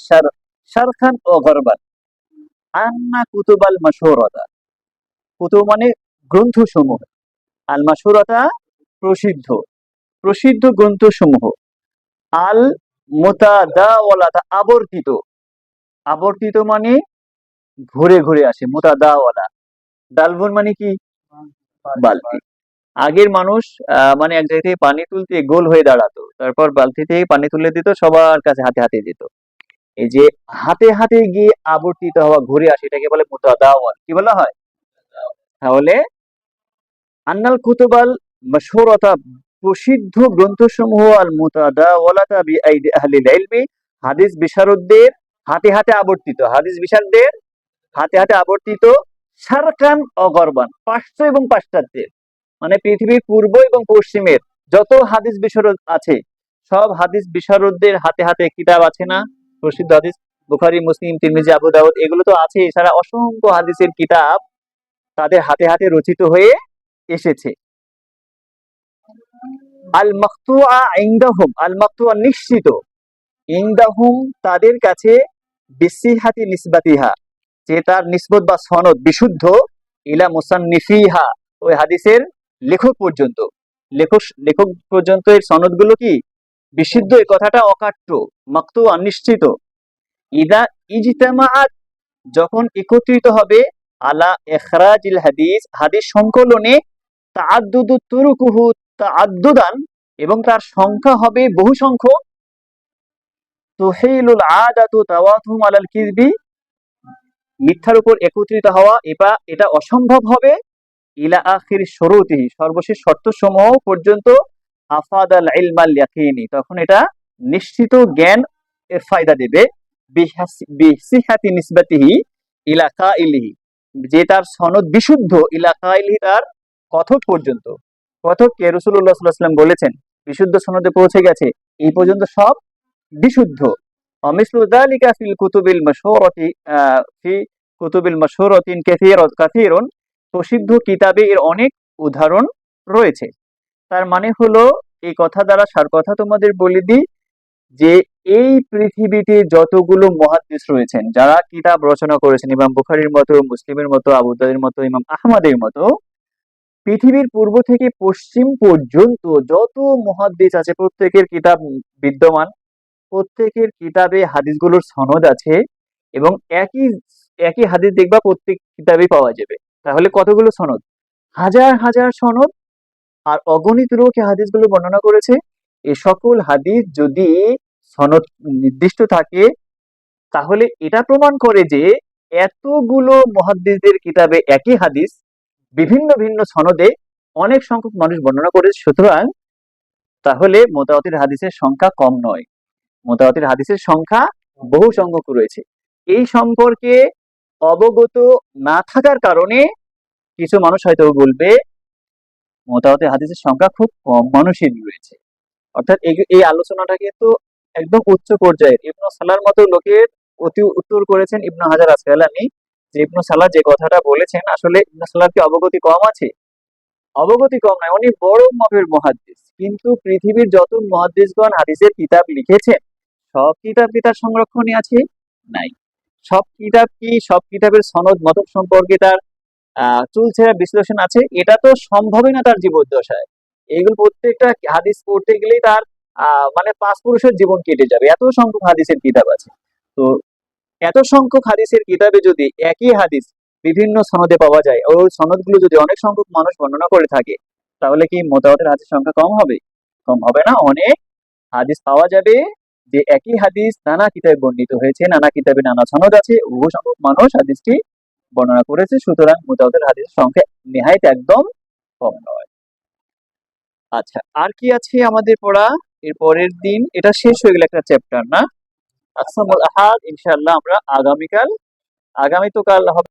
S2: শারখান ওয়া গরবান। আন্না কুতুবাল মাশহুরাতা, কুতুব মানে গ্রন্থসমূহ, আল মাশহুরাতা প্রসিদ্ধ, প্রসিদ্ধ গ্রন্থসমূহ, আল মুতাদাওয়ালাতা আবর্তিত, আবর্তিত মানে ঘুরে ঘুরে আসে, মুতাদাওয়ালা। ডালবন মানে কি? বালতি। আগের মানুষ মানে এক জায়গা থেকে পানি তুলতে গোল হয়ে দাঁড়াতো, তারপর বালতি থেকে পানি তুলে দিত, সবার কাছে হাতে হাতে দিত। এই যে হাতে হাতে গিয়ে আবর্তিত হওয়া, ঘুরে আসে, এটাকে বলে মুতাদাওয়াল। কি বলা হয়? তাহলে আন্নাল কুতুবাল মাশহুরাতা প্রসিদ্ধ গ্রন্থসমূহ, আল মুতাদাওয়ালাতা বিআইদি আহলিল ইলমি হাদিস বিশারদদের হাতে হাতে আবর্তিত, হাদিস বিশারদদের হাতে হাতে আবর্তিত, শারকান ও গরবান, পাশ্চাত্য এবং পাশ্চাত্যের, মানে পৃথিবীর পূর্ব এবং পশ্চিমের যত হাদিস বিশারদ আছে, সব হাদিস বিশারদদের হাতে হাতে কিতাব আছে না? প্রসিদ্ধ হাদিস, বুখারী, মুসলিম, তিরমিজি, আবু দাউদ, এগুলো তো আছে। এছাড়া অসংখ্য হাদিসের কিতাব তাদের হাতে হাতে রচিত হয়ে এসেছে। আল মাকতুআ ইনদাহুম, আল মাকতুআ নিশ্চিত, ইনদাহুম তাদের কাছে, বিসিহাতি নিসবাতিহা, যে তার নিসবত বা সনদ বিশুদ্ধ, ইলা মুসান্নিফিহা, ওই হাদিসের লেখক পর্যন্ত, লেখক পর্যন্ত এর সনদগুলো কি বিশুদ্ধ, এই কথাটা অকাট্য, মাকতুআ নিশ্চিত। ইদা ইজতামাআত, যখন একত্রিত হবে, আলা ইখরাজিল হাদিস, হাদিস সংকলনে, তাআদ্দুদু তুরুকুহু তাআদ্দুদান, এবং তার সংখ্যা হবে বহু সংখ্যক, তুহিলুল আদাতু তাওয়াতুহুম আলাল কিযবি, মিথ্যার উপর একত্রিত হওয়া এটা অসম্ভব হবে, ইলা আখির শুরুতিহি, সর্বশেষ শর্তসমূহ পর্যন্ত, আফাদাল ইলমাল ইয়াকিনি, তখন এটা নিশ্চিত জ্ঞান এর ফায়দা দেবে, বিসিহাতি নিসবাতিহি ইলা কাইলিহি, যে তার সনদ বিশুদ্ধ, ইলা কাইলিহি, তার কথক পর্যন্ত, কথককে রাসূলুল্লাহ সাল্লাল্লাহু আলাইহি ওয়াসাল্লাম বলেছেন বিশুদ্ধ সনদে পৌঁছে গেছে, এই পর্যন্ত সব বিশুদ্ধ। অমিসলু যালিকা ফিল কুতুবিল মাশহুরাতি, ফি কুতুবিল মাশহুরাতিন কাসীরুন, প্রসিদ্ধ কিতাবে এর অনেক উদাহরণ রয়েছে। তার মানে হলো, এই কথা দ্বারা সার কথা তোমাদের বলে দিই, যে এই পৃথিবীতে যতগুলো মুহাদ্দিস রয়েছেন, যারা কিতাব রচনা করেছেন, ইমাম বুখারীর মতো, মুসলিমের মতো, আবু দাউদের মতো, ইমাম আহমদের মতো, পৃথিবীর পূর্ব থেকে পশ্চিম পর্যন্ত যত মুহাদ্দিস আছে, প্রত্যেকের কিতাব বিদ্যমান, প্রত্যেকের কিতাবে হাদিসগুলোর সনদ আছে, এবং একই একই হাদিস দেখবা প্রত্যেক কিতাবেই পাওয়া যাবে। তাহলে কতগুলো সনদ? হাজার হাজার সনদ। আর অগণিত লোক এই হাদিসগুলো বর্ণনা করেছে। এই সকল হাদিস যদি সনদ নির্দিষ্ট থাকে, তাহলে এটা প্রমাণ করে যে এতগুলো মুহাদ্দিসদের কিতাবে একই হাদিস বিভিন্ন ভিন্ন সনদে অনেক সংখ্যক মানুষ বর্ণনা করেছে। সুতরাং তাহলে মুতাওয়াতির হাদিসের সংখ্যা কম নয়, মুতাওয়াতির হাদিসের সংখ্যা বহু সংখ্যক রয়েছে। এই সম্পর্কে অবগত না থাকার কারণে কিছু মানুষ হয়তো বলবে মুতাওয়াতির হাদিসের সংখ্যা খুব কম মানুষের রয়েছে। অর্থাৎ এই আলোচনাটাকে তো একদম উচ্চ পর্যায়ের ইবনু সালাহর মতো লোকের অতি উত্তর করেছেন ইবনু হাজার আসকালানী, যে ইবনু সালাহ যে কথাটা বলেছেন, আসলে ইবনু সালাহর কি অবগতি কম আছে? অবগতি কম নয়, উনি বড় মাপের মুহাদ্দিস। কিন্তু পৃথিবীর যত মুহাদ্দিসগণ হাদিসের কিতাব লিখেছেন, সব কিতাব কি তার সংরক্ষণে আছে? নাই। সব কিতাব কি, সব কিতাবের সনদ মতক সম্পর্কে তার চুলচেরা বিশ্লেষণ আছে? এটা তো সম্ভবই না তার জীবদ্দশায়। এইগুলো প্রত্যেকটা হাদিস পড়তে গেলেই তার মানে 5 পুরুষের জীবন কেটে যাবে, এত সংখ্যক হাদিসের কিতাব আছে। তো এত সংখ্যক হাদিসের কিতাবে যদি একই হাদিস বিভিন্ন সনদে পাওয়া যায়, ওই সনদগুলো যদি অনেক সংখ্যক মানুষ বর্ণনা করে থাকে, তাহলে কি মুতাওয়াতির হাদিসের সংখ্যা কম হবে? কম হবে না, অনেক হাদিস পাওয়া যাবে, যে একই হাদিস নানা কিতাবে বর্ণিত হয়েছে, নানা কিতাবে নানা সনদ আছে, বহু সংখ্যক মানুষ হাদিসটি বর্ণনা করেছে। সুতরাং মুতাওয়াতির হাদিসের সংখ্যা নেহায়েত একদম কম নয়। আচ্ছা, আর কি আছে আমাদের পড়া? এর পরের দিন এটা শেষ হয়ে গেল একটা চ্যাপ্টার, না? আকসামুল আহাদ ইনশাআল্লাহ আমরা আগামী তো কাল হবে।